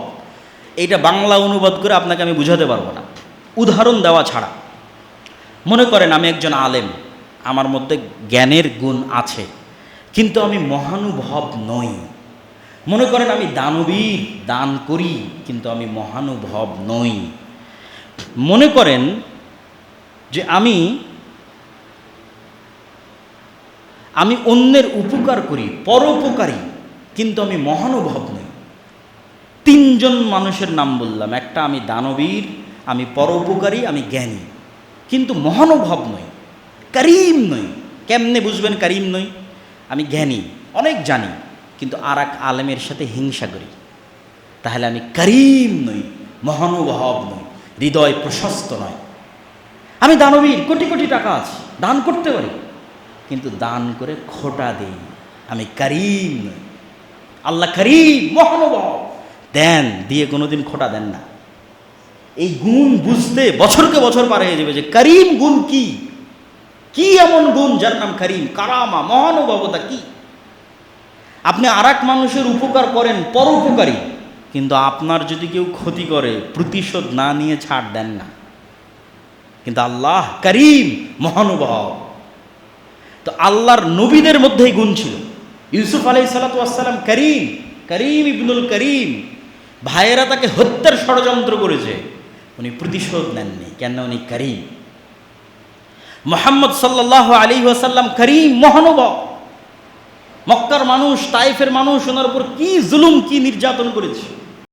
এইটা বাংলা অনুবাদ করে আপনাকে আমি বুঝাতে পারবো না উদাহরণ দেওয়া ছাড়া। মনে করেন আমি একজন আলেম, আমার মধ্যে জ্ঞানের গুণ আছে, কিন্তু আমি মহানুভব নই। মনে করেন আমি দানবীর, দান করি, কিন্তু আমি মহানুভব নই। মনে করেন যে আমি অন্যের উপকার করি, পরোপকারী, কিন্তু আমি মহানুভব নই। 3 জন মানুষের নাম বললাম, একটা আমি দানবীর, আমি পরোপকারী, আমি জ্ঞানী, কিন্তু মহানুভব নই, করিম নই। কেমনে বুঝবেন করিম নই? আমি জ্ঞানী, অনেক জানি, কিন্তু আর এক আলেমের সাথে হিংসা করি, তাহলে আমি করিম নই, মহানুভব নই, হৃদয় প্রশস্ত নয়। আমি দানবীর, কোটি কোটি টাকা আছে, দান করতে পারি, কিন্তু দান করে খোটা দেই, আমি করিম নই। আল্লাহ করিম, মহানুভব, দেন, দিয়ে কোনোদিন খোটা দেন না। এই গুণ বুঝতে বছরকে বছর পার হয়ে যাবে যে করিম গুণ কি, কি এমন গুণ যার নাম করিম, কারামা, মহানুভবতা কি। আপনি আর এক মানুষের উপকার করেন, পরোপকারী, কিন্তু আপনার যদি কেউ ক্ষতি করে প্রতিশোধ না নিয়ে ছাড় দেন না। কিন্তু আল্লাহ করিম, মহানুভব। তো আল্লাহর নবীদের মধ্যেই গুণ ছিল। ইউসুফ আলাইহিস সালাতু ওয়াস সালাম করিম, করিম ইবনুল করিম। ভাইয়েরা তাকে হত্যার ষড়যন্ত্র করেছে, উনি প্রতিশোধ নেননি, কেন? উনি করিম। মুহাম্মদ সাল্লাল্লাহু আলাইহি ওয়াসাল্লাম করিম, মহানুভব। মক্কার মানুষ, তায়েফের মানুষ ওনার উপর কি জুলুম, কি নির্যাতন করেছে।